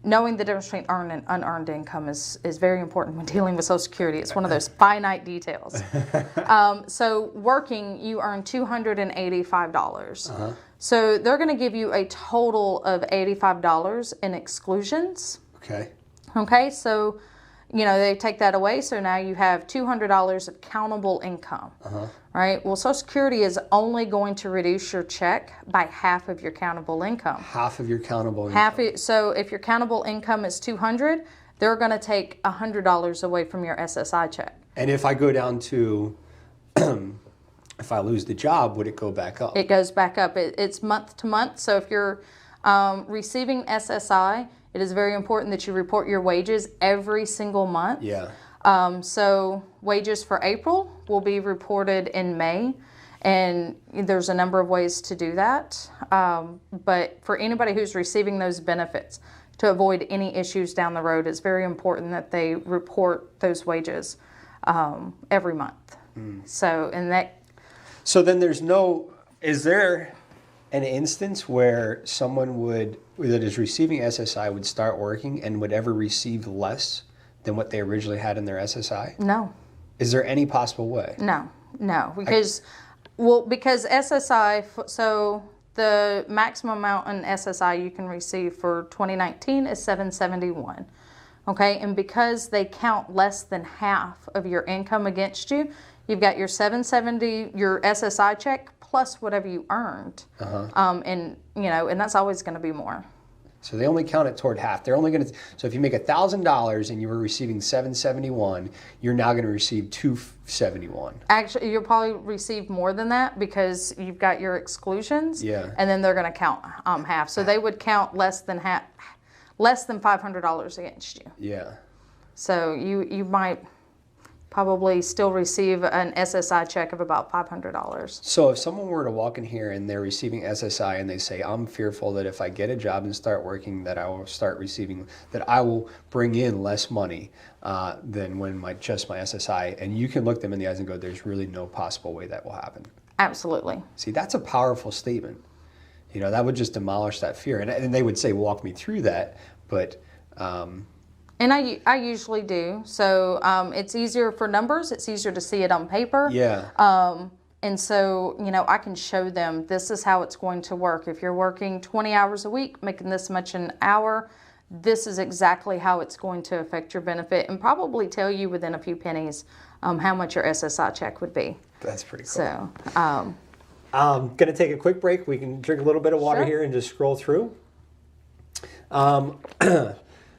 knowing the difference between earned and unearned income is very important when dealing with Social Security. It's one of those finite details. So working, you earn $285. So they're going to give you a total of $85 in exclusions. Okay. Okay, so, they take that away. So now you have $200 of countable income. Right? Well, Social Security is only going to reduce your check by half of your countable income. Half of your countable income. So if your countable income is $200, they're going to take $100 away from your SSI check. And if I go down to, if I lose the job, would it go back up? It goes back up. It's month to month. So if you're receiving SSI, it is very important that you report your wages every single month. Yeah. So wages for April will be reported in May, and there's a number of ways to do that. But for anybody who's receiving those benefits, to avoid any issues down the road, it's very important that they report those wages every month. So then is there an instance where someone that is receiving SSI would start working and would ever receive less than what they originally had in their SSI? No. Is there any possible way? No, because SSI, so the maximum amount in SSI you can receive for 2019 is $771. Okay, and because they count less than half of your income against you, you've got your $770, your SSI check plus whatever you earned, and that's always going to be more. So they only count it toward half. They're only going to. So if you make $1,000 and you were receiving $771, you're now going to receive $271. Actually, you'll probably receive more than that because you've got your exclusions. Yeah. And then they're going to count half. So they would count less than $500 against you. Yeah. So you might probably still receive an SSI check of about $500. So if someone were to walk in here and they're receiving SSI and they say, I'm fearful that if I get a job and start working that I will bring in less money than when just my SSI, and you can look them in the eyes and go, there's really no possible way that will happen. Absolutely. See, that's a powerful statement. That would just demolish that fear. And they would say, walk me through that, but... And I usually do. So it's easier for numbers. It's easier to see it on paper. Yeah. And so, I can show them this is how it's going to work. If you're working 20 hours a week, making this much an hour, this is exactly how it's going to affect your benefit, and probably tell you within a few pennies how much your SSI check would be. That's pretty cool. So, I'm going to take a quick break. We can drink a little bit of water here and just scroll through.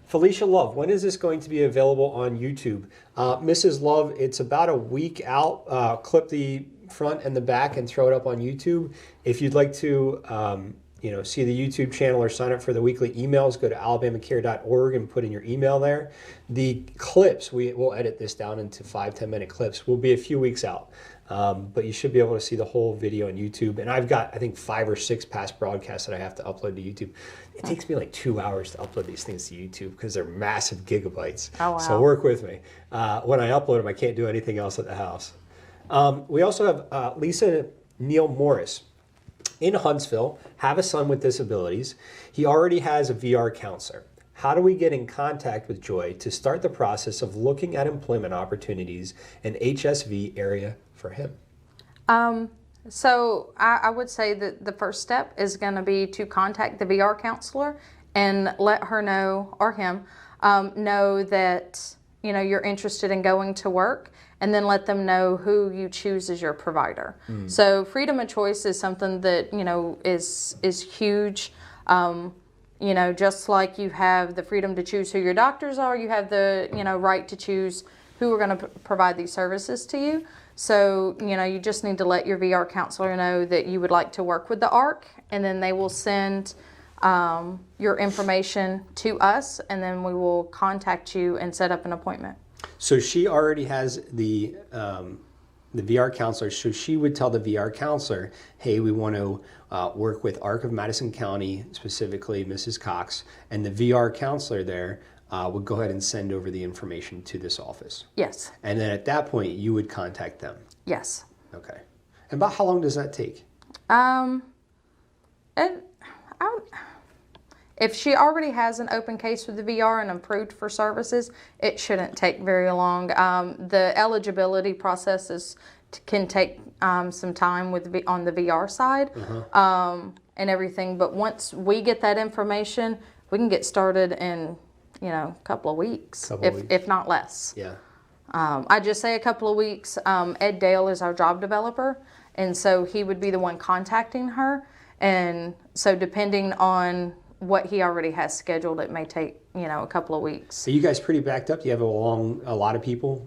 Felicia Love, when is this going to be available on YouTube? Mrs. Love, it's about a week out. Clip the front and the back and throw it up on YouTube. If you'd like to see the YouTube channel or sign up for the weekly emails, go to alabamacare.org and put in your email there. The clips, we'll edit this down into 5-10 minute clips, will be a few weeks out. But you should be able to see the whole video on YouTube. And I've got, I think, 5 or 6 past broadcasts that I have to upload to YouTube. It takes me like 2 hours to upload these things to YouTube because they're massive gigabytes. Oh, wow. So work with me. When I upload them, I can't do anything else at the house. We also have Lisa Neal Morris in Huntsville, have a son with disabilities. He already has a VR counselor. How do we get in contact with Joy to start the process of looking at employment opportunities in HSV area for him? So I would say that the first step is going to be to contact the VR counselor and let her know, or him, know that you're interested in going to work, and then let them know who you choose as your provider. So freedom of choice is something that is huge. Just like you have the freedom to choose who your doctors are, you have the right to choose who are going to provide these services to you. So you just need to let your VR counselor know that you would like to work with the ARC, and then they will send your information to us, and then we will contact you and set up an appointment. So she already has the VR counselor, so she would tell the VR counselor, hey, we want to work with ARC of Madison County, specifically Mrs. Cox, and the VR counselor there would go ahead and send over the information to this office. Yes. And then at that point, you would contact them. Yes. Okay. And about how long does that take? If she already has an open case with the VR and approved for services, it shouldn't take very long. The eligibility process can take some time on the VR side and everything. But once we get that information, we can get started in a couple of weeks, if not less. Yeah. I just say a couple of weeks. Ed Dale is our job developer, and so he would be the one contacting her. And so depending on what he already has scheduled, it may take a couple of weeks. So you guys pretty backed up? You have a lot of people?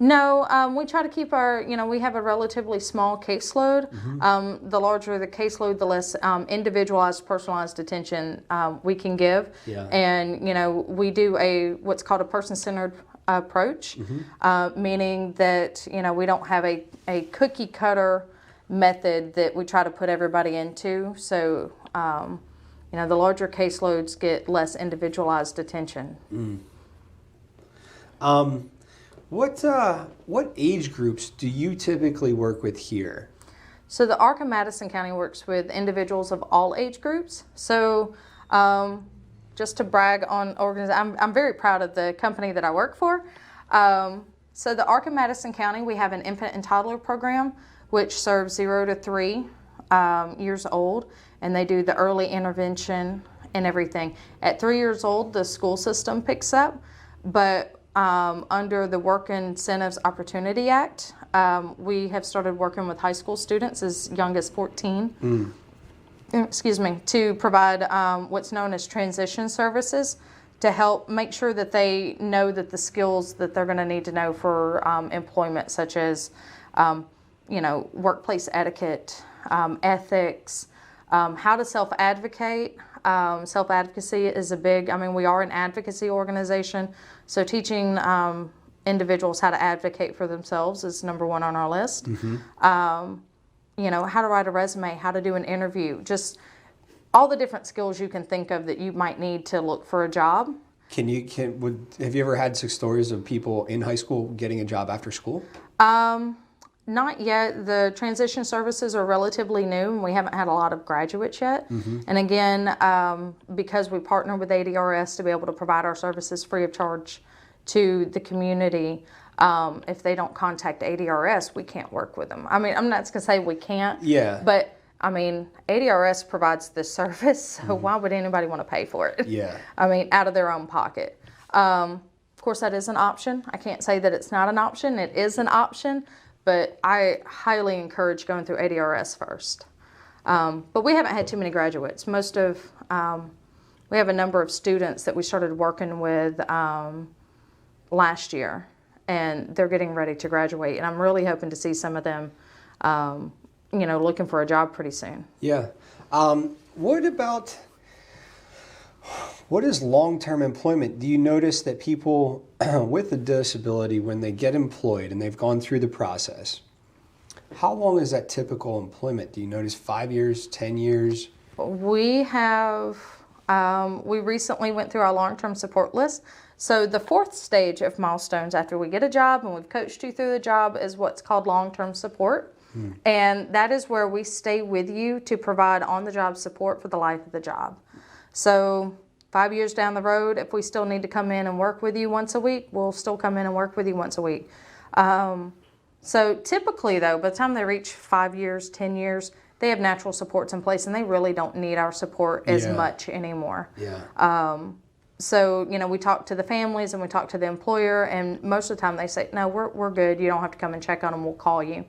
No, we try to keep our, we have a relatively small caseload. The larger the caseload, the less individualized, personalized attention we can give. Yeah. And, we do what's called a person-centered approach, meaning that, we don't have a cookie cutter method that we try to put everybody into. So, the larger caseloads get less individualized attention. What age groups do you typically work with here? So the ARC of Madison County works with individuals of all age groups. So just to brag on organization, I'm very proud of the company that I work for. So the ARC of Madison County, we have an infant and toddler program which serves 0 to 3 years old, and they do the early intervention and everything. At 3 years old, the school system picks up, but under the Work Incentives Opportunity Act, we have started working with high school students as young as 14, to provide what's known as transition services to help make sure that they know that the skills that they're going to need to know for employment, such as, workplace etiquette, ethics, how to self-advocate. Self-advocacy is we are an advocacy organization, so teaching individuals how to advocate for themselves is number one on our list. How to write a resume, how to do an interview, just all the different skills you can think of that you might need to look for a job. Have you ever had stories of people in high school getting a job after school? Not yet. The transition services are relatively new, and we haven't had a lot of graduates yet. And again, because we partner with ADRS to be able to provide our services free of charge to the community, if they don't contact ADRS, we can't work with them. I'm not going to say we can't, but ADRS provides this service, so why would anybody want to pay for it? Yeah. Out of their own pocket. Of course, that is an option. I can't say that it's not an option. It is an option. But I highly encourage going through ADRS first. But we haven't had too many graduates. We have a number of students that we started working with last year, and they're getting ready to graduate. And I'm really hoping to see some of them, looking for a job pretty soon. Yeah. What is long-term employment? Do you notice that people with a disability, when they get employed and they've gone through the process, how long is that typical employment? Do you notice 5 years, 10 years? We have We recently went through our long-term support list. So the fourth stage of milestones after we get a job and we've coached you through the job is what's called long-term support. And that is where we stay with you to provide on-the-job support for the life of the job. So 5 years down the road, if we still need to come in and work with you once a week, we'll still come in and work with you once a week. So typically, though, by the time they reach 5 years, 10 years, they have natural supports in place and they really don't need our support as much anymore. So, we talk to the families and we talk to the employer, and most of the time they say, no, we're good. You don't have to come and check on them. We'll call you.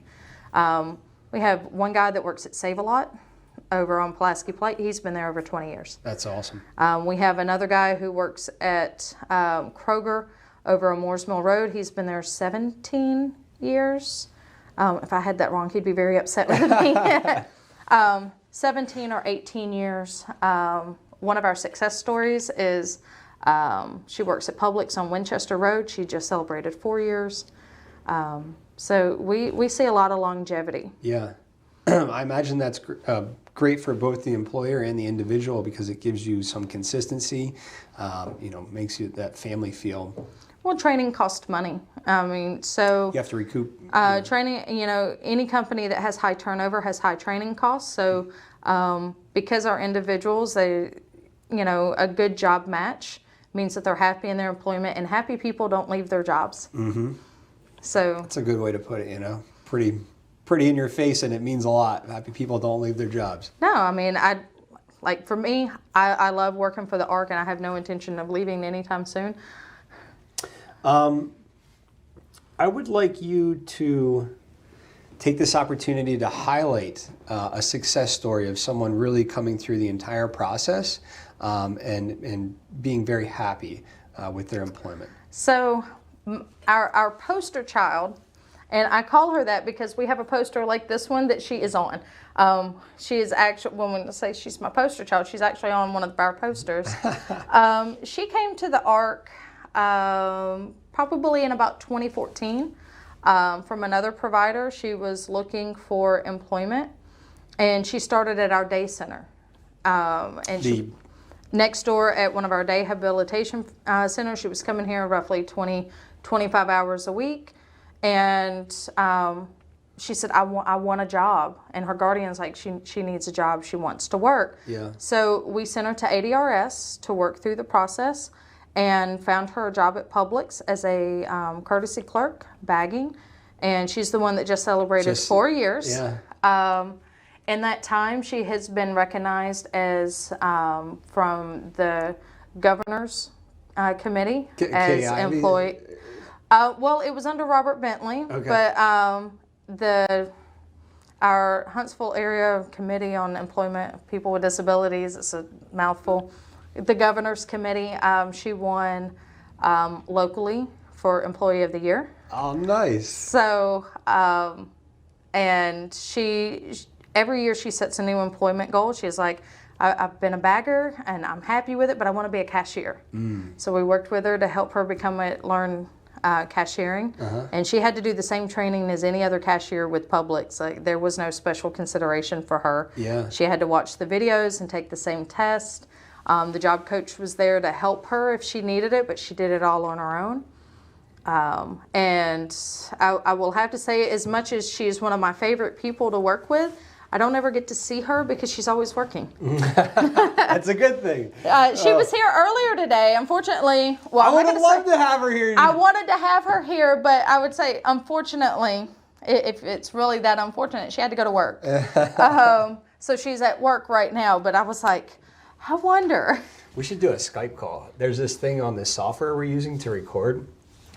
We have one guy that works at Save-A-Lot over on Pulaski Plate. He's been there over 20 years. That's awesome. We have another guy who works at Kroger over on Moores Mill Road. He's been there 17 years. If I had that wrong, he'd be very upset with me. 17 or 18 years. One of our success stories is she works at Publix on Winchester Road. She just celebrated 4 years. So we see a lot of longevity. Yeah. I imagine that's great for both the employer and the individual because it gives you some consistency, makes you that family feel. Well, training costs money. So you have to recoup. Training, any company that has high turnover has high training costs. So because our individuals, a good job match means that they're happy in their employment, and happy people don't leave their jobs. So that's a good way to put it. Pretty in your face, and it means a lot. Happy people don't leave their jobs. No, for me, I love working for the ARC, and I have no intention of leaving anytime soon. I would like you to take this opportunity to highlight a success story of someone really coming through the entire process and being very happy with their employment. So our poster child, and I call her that because we have a poster like this one that she is on. She is actually, when I say she's my poster child, she's actually on one of our posters. She came to the ARC probably in about 2014 from another provider. She was looking for employment, and she started at our day center. She next door at one of our day rehabilitation centers. She was coming here roughly 25 hours a week, and she said, I want a job. And her guardian's like, she needs a job. She wants to work. Yeah. So we sent her to ADRS to work through the process and found her a job at Publix as a courtesy clerk, bagging. And she's the one that just celebrated 4 years. Yeah. In that time, she has been recognized as from the governor's committee as employee. Well, it was under Robert Bentley, but our Huntsville Area Committee on Employment of People with Disabilities, it's a mouthful. The governor's committee, she won locally for Employee of the Year. Oh, nice. So, and every year she sets a new employment goal. She's like, I've been a bagger and I'm happy with it, but I want to be a cashier. So we worked with her to help her learn cashiering. And she had to do the same training as any other cashier with Publix. Like, there was no special consideration for her. Yeah. She had to watch the videos and take the same test. The job coach was there to help her if she needed it, but she did it all on her own. And I will have to say, as much as she's one of my favorite people to work with, I don't ever get to see her because she's always working. That's a good thing. She was here earlier today. Unfortunately, I would have loved to have her here. I wanted to have her here, but I would say, unfortunately, if it's really that unfortunate, she had to go to work. So she's at work right now, but I was like, I wonder. We should do a Skype call. There's this thing on this software we're using to record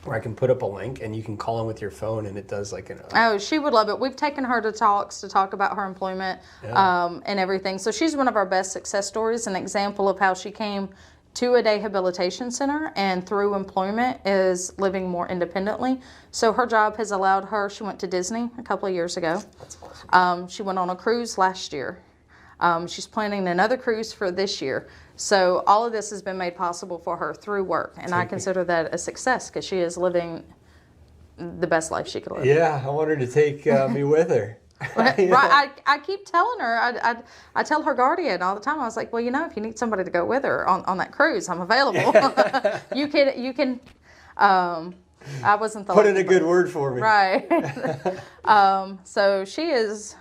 where I can put up a link and you can call in with your phone and it does like an... Oh, she would love it. We've taken her to talks to talk about her employment and everything. So she's one of our best success stories, an example of how she came to a rehabilitation center and through employment is living more independently. So her job has allowed her, she went to Disney a couple of years ago. That's awesome. She went on a cruise last year. She's planning another cruise for this year. So all of this has been made possible for her through work. And I consider that a success because she is living the best life she could live. Yeah, I want her to take me with her. Right, I keep telling her, I tell her guardian all the time, I was like, well, if you need somebody to go with her on that cruise, I'm available. you can, I wasn't the Put in a lucky good one. word for me. Right. So she is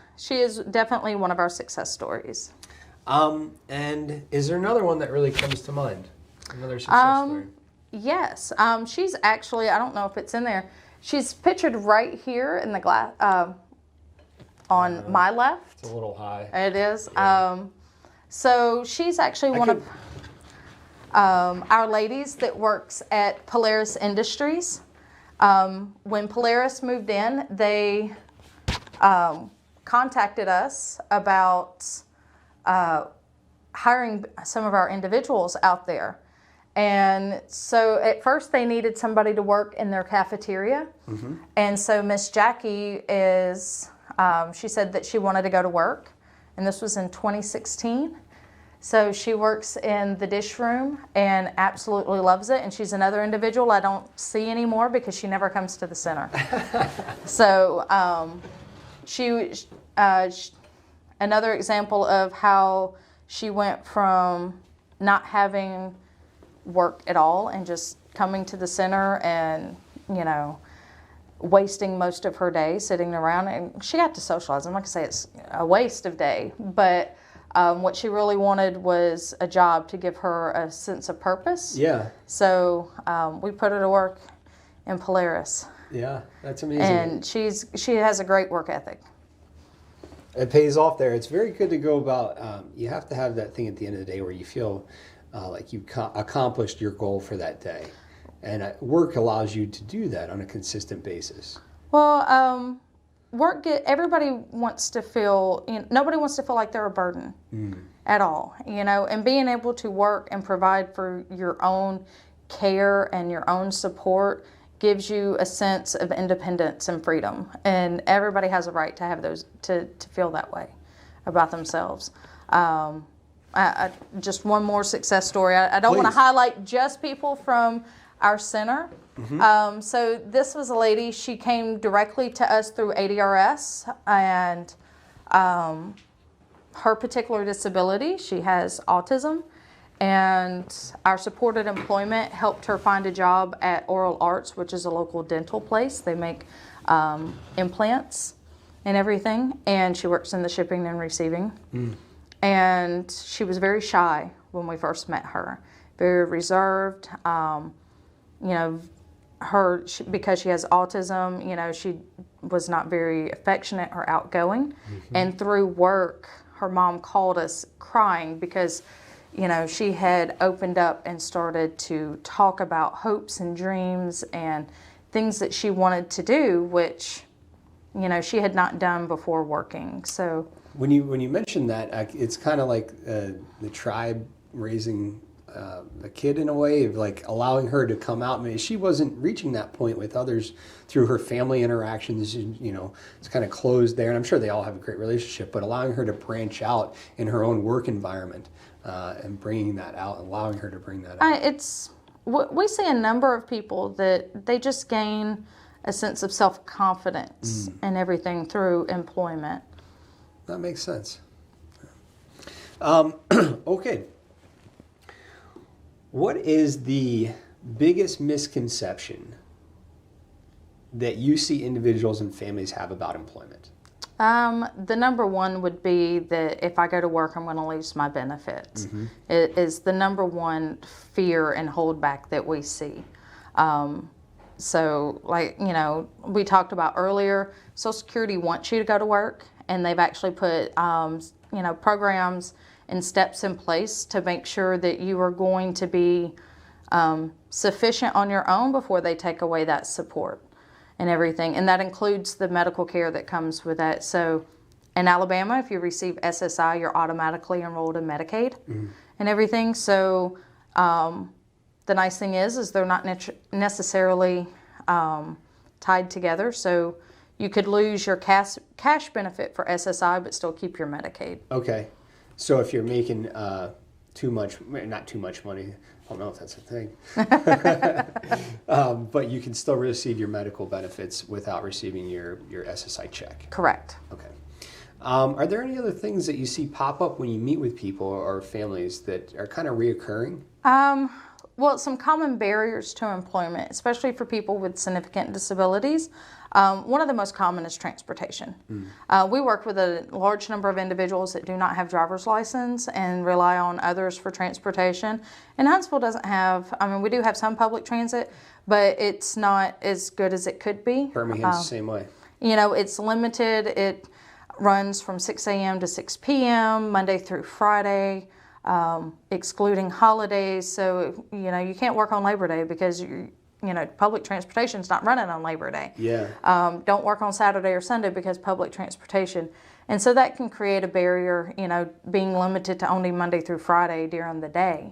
definitely one of our success stories. And is there another one that really comes to mind? Another success story? Yes. She's actually, I don't know if it's in there. She's pictured right here in the glass, on my left. It's a little high. It is. Yeah. So she's actually one of our ladies that works at Polaris Industries. When Polaris moved in, they contacted us about hiring some of our individuals out there. And so at first they needed somebody to work in their cafeteria. Mm-hmm. And so Miss Jackie she said that she wanted to go to work. And this was in 2016. So she works in the dish room and absolutely loves it. And she's another individual I don't see anymore because she never comes to the center. So another example of how she went from not having work at all and just coming to the center and, wasting most of her day sitting around. And she got to socialize. I'm not going to say it's a waste of day, but what she really wanted was a job to give her a sense of purpose. Yeah. So we put her to work in Polaris. Yeah, that's amazing. And she has a great work ethic. It pays off there. It's very good to go about, you have to have that thing at the end of the day where you feel like you've accomplished your goal for that day. And work allows you to do that on a consistent basis. Well, everybody wants to feel, nobody wants to feel like they're a burden at all, and being able to work and provide for your own care and your own support gives you a sense of independence and freedom. And everybody has a right to have those, to feel that way about themselves. Just one more success story. I don't want to highlight just people from our center. Mm-hmm. So this was a lady, she came directly to us through ADRS, and her particular disability, she has autism, and our supported employment helped her find a job at Oral Arts, which is a local dental place. They make implants and everything, and she works in the shipping and receiving. And she was very shy when we first met her, very reserved. Because she has autism, she was not very affectionate or outgoing. Mm-hmm. And through work, her mom called us crying because, she had opened up and started to talk about hopes and dreams and things that she wanted to do, which, she had not done before working. So when you mention that, it's kind of like the tribe raising a kid in a way of like allowing her to come out. I mean, she wasn't reaching that point with others through her family interactions. It's kind of closed there, and I'm sure they all have a great relationship. But allowing her to branch out in her own work environment and bringing that out, allowing her to bring that out. We see a number of people that they just gain a sense of self-confidence and everything through employment. That makes sense. Okay. What is the biggest misconception that you see individuals and families have about employment? The number one would be that if I go to work, I'm going to lose my benefits. Mm-hmm. It is the number one fear and holdback that we see. So, we talked about earlier, Social Security wants you to go to work, and they've actually put, programs and steps in place to make sure that you are going to be sufficient on your own before they take away that support and everything. And that includes the medical care that comes with that. So in Alabama, if you receive SSI, you're automatically enrolled in Medicaid and everything. So the nice thing is they're not necessarily tied together. So you could lose your cash benefit for SSI, but still keep your Medicaid. Okay. So if you're making not too much money, I don't know if that's a thing, but you can still receive your medical benefits without receiving your SSI check. Correct. Okay. Are there any other things that you see pop up when you meet with people or families that are kind of reoccurring? Well, some common barriers to employment, especially for people with significant disabilities. One of the most common is transportation. We work with a large number of individuals that do not have driver's license and rely on others for transportation. And Huntsville doesn't have, I mean, we do have some public transit, but it's not as good as it could be. Birmingham's the same way. You know, it's limited. It runs from 6 a.m. to 6 p.m., Monday through Friday. Excluding holidays, so you know you can't work on Labor Day because public transportation's not running on Labor Day. Yeah. Don't work on Saturday or Sunday because public transportation, and so that can create a barrier. You know, being limited to only Monday through Friday during the day.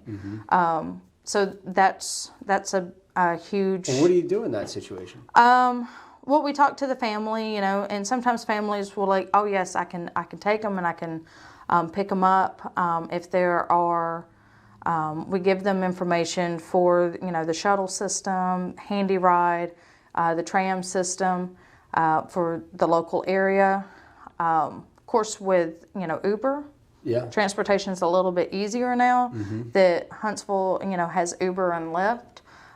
So that's a huge. And what do you do in that situation? Well, we talk to the family, and sometimes families will like, oh yes, I can take them and I can pick them up. If there are, we give them information for the shuttle system, handy ride, the tram system for the local area. Of course, with Uber. Yeah. Transportation is a little bit easier now that Huntsville, has Uber and Lyft.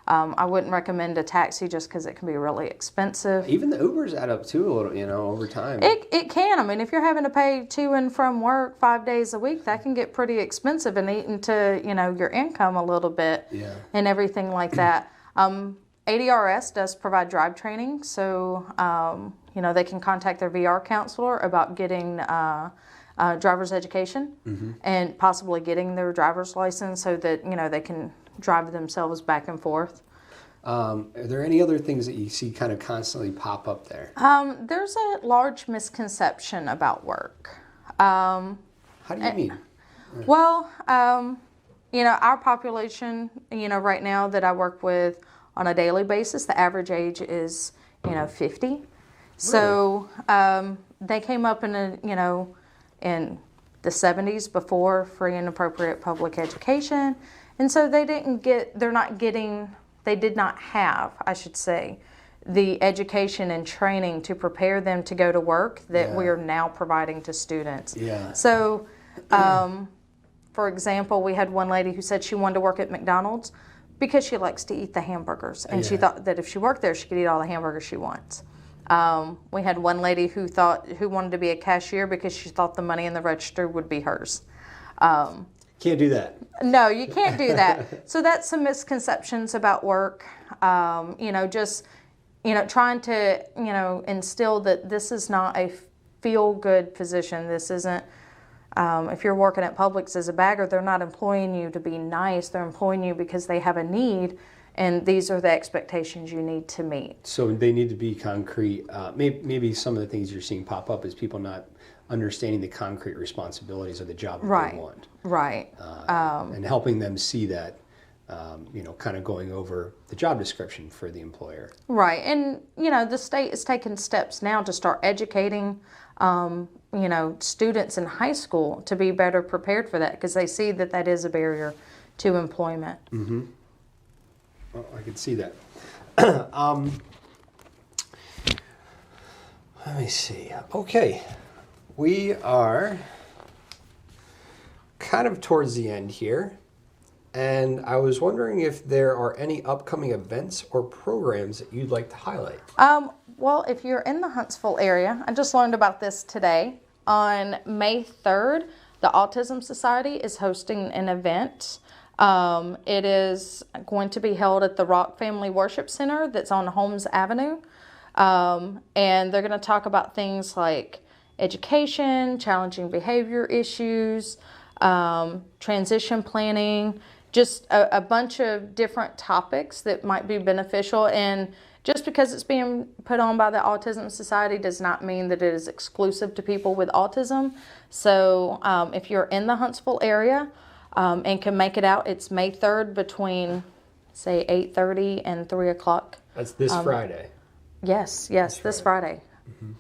I wouldn't recommend a taxi just because it can be really expensive. Even the Ubers add up too a little, over time. It can. I mean, if you're having to pay to and from work 5 days a week, that can get pretty expensive and eat into, your income a little bit and everything like that. ADRS does provide drive training, so, they can contact their VR counselor about getting driver's education and possibly getting their driver's license so that, they can drive themselves back and forth. Are there any other things that you see kind of constantly pop up there? There's a large misconception about work. How do you mean? Well, our population, right now that I work with on a daily basis, the average age is, 50. Really? So they came up in in the 70s before free and appropriate public education. And so they did not have, I should say, the education and training to prepare them to go to work that we are now providing to students. Yeah. So, for example, we had one lady who said she wanted to work at McDonald's because she likes to eat the hamburgers. And she thought that if she worked there, she could eat all the hamburgers she wants. We had one lady who wanted to be a cashier because she thought the money in the register would be hers. Can't do that. No, you can't do that. So that's some misconceptions about work. Trying to, instill that this is not a feel-good position. This isn't, if you're working at Publix as a bagger, they're not employing you to be nice. They're employing you because they have a need, and these are the expectations you need to meet. So they need to be concrete. Maybe some of the things you're seeing pop up is people not understanding the concrete responsibilities of the job that they want. Right. And helping them see that, kind of going over the job description for the employer. Right. And, the state is taking steps now to start educating, students in high school to be better prepared for that because they see that that is a barrier to employment. Mm-hmm. Well, I can see that. Let me see. Okay. We are kind of towards the end here, and I was wondering if there are any upcoming events or programs that you'd like to highlight. Well, if you're in the Huntsville area, I just learned about this today. On May 3rd, the Autism Society is hosting an event. It is going to be held at the Rock Family Worship Center that's on Holmes Avenue, and they're going to talk about things like education, challenging behavior issues, transition planning, just a bunch of different topics that might be beneficial. And just because it's being put on by the Autism Society does not mean that it is exclusive to people with autism. So if you're in the Huntsville area and can make it out, it's May 3rd between, say, 8:30 and 3 o'clock. That's this Friday. Yes, this Friday. Mm-hmm.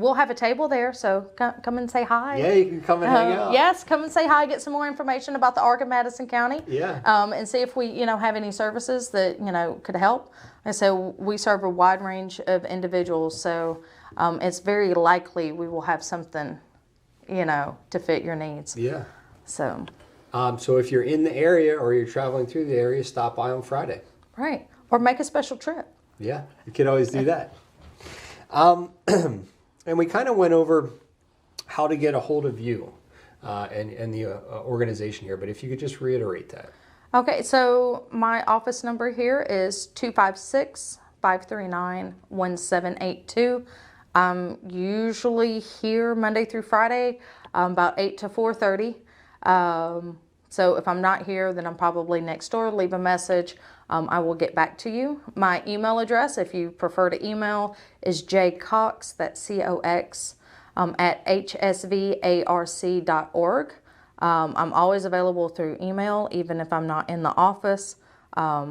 We'll have a table there, so come and say hi. Yeah, you can come and hang out. Yes, come and say hi, get some more information about the ARC of Madison County. Yeah. And see if we, have any services that, could help. And so we serve a wide range of individuals, so it's very likely we will have something to fit your needs. Yeah. So, So if you're in the area or you're traveling through the area, stop by on Friday. right. Or make a special trip. Yeah, you could always do that. And we kind of went over how to get a hold of you and the organization here, but if you could just reiterate that. Okay, so my office number here is 256-539-1782. I'm usually here Monday through Friday, about 8 to 4:30. So if I'm not here, then I'm probably next door. Leave a message. I will get back to you. My email address, if you prefer to email, is jcox, that's COX, at hsvarc.org. I'm always available through email, even if I'm not in the office. I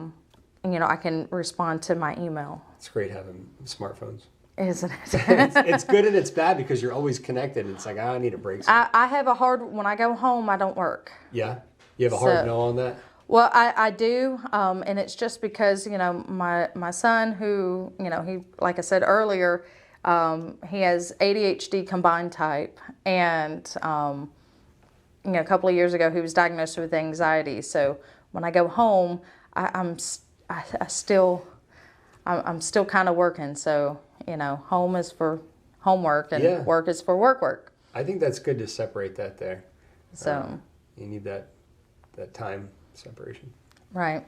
can respond to my email. It's great having smartphones. Isn't it? It's good and it's bad because you're always connected. It's like, I need a break. I have when I go home, I don't work. Yeah? You have a hard no on that? Well, I do, and it's just because, my son who, he, like I said earlier, he has ADHD combined type, and, a couple of years ago he was diagnosed with anxiety. So when I go home, I'm still kind of working. So, home is for homework and work is for work. I think that's good to separate that there. So you need that time separation. right.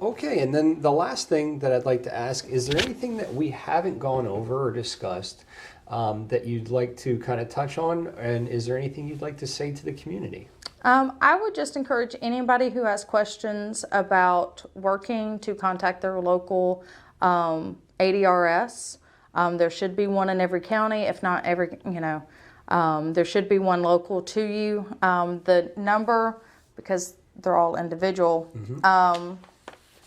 Okay, and then the last thing that I'd like to ask, is there anything that we haven't gone over or discussed that you'd like to kind of touch on? And is there anything you'd like to say to the community? I would just encourage anybody who has questions about working to contact their local ADRS. There should be one in every county, if not every, there should be one local to you. The number, because they're all individual, I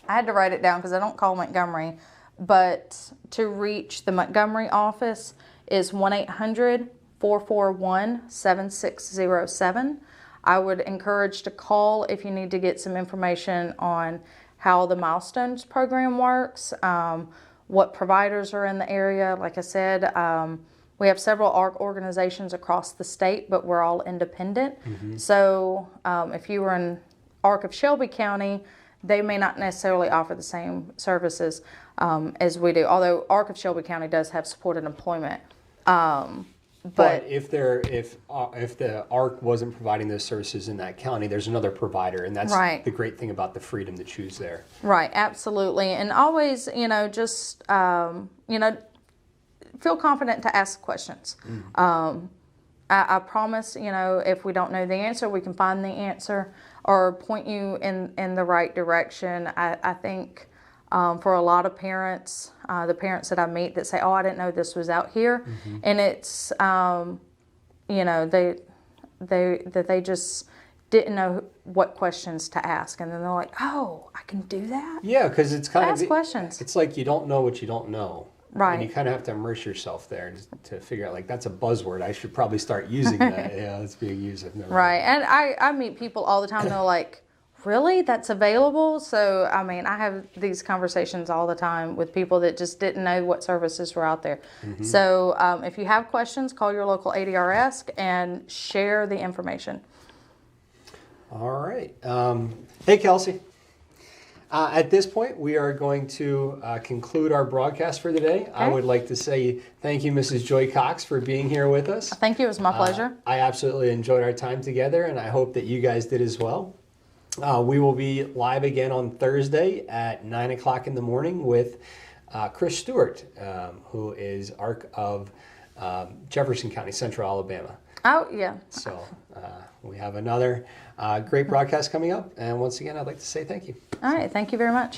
had to write it down because I don't call Montgomery, but to reach the Montgomery office is 1-800-441-7607. I would encourage to call if you need to get some information on how the Milestones program works, what providers are in the area. Like I said, we have several ARC organizations across the state, but we're all independent. So if you were in ARC of Shelby County, they may not necessarily offer the same services as we do, although ARC of Shelby County does have supported employment. But if the ARC wasn't providing those services in that county, there's another provider, and that's the great thing about the freedom to choose there. Right, absolutely. And always, just, feel confident to ask questions. I promise, if we don't know the answer, we can find the answer or point you in the right direction. I think for a lot of parents, the parents that I meet that say, "Oh, I didn't know this was out here," and it's, they just didn't know what questions to ask, and then they're like, "Oh, I can do that." Yeah, because it's kind of ask questions. It's like you don't know what you don't know. Right. And you kind of have to immerse yourself there to figure out, like, that's a buzzword. I should probably start using that. Yeah, let's be a user. Right. And I meet people all the time. They're like, really? That's available? So, I have these conversations all the time with people that just didn't know what services were out there. So, if you have questions, call your local ADRS and share the information. All right. Hey, Kelsey. At this point, we are going to conclude our broadcast for today. Okay. I would like to say thank you, Mrs. Joy Cox, for being here with us. Thank you. It was my pleasure. I absolutely enjoyed our time together, and I hope that you guys did as well. We will be live again on Thursday at 9 o'clock in the morning with Chris Stewart, who is ARC of Jefferson County, Central Alabama. Oh, yeah. So we have another great broadcast coming up. And once again, I'd like to say thank you. All right. Thank you very much.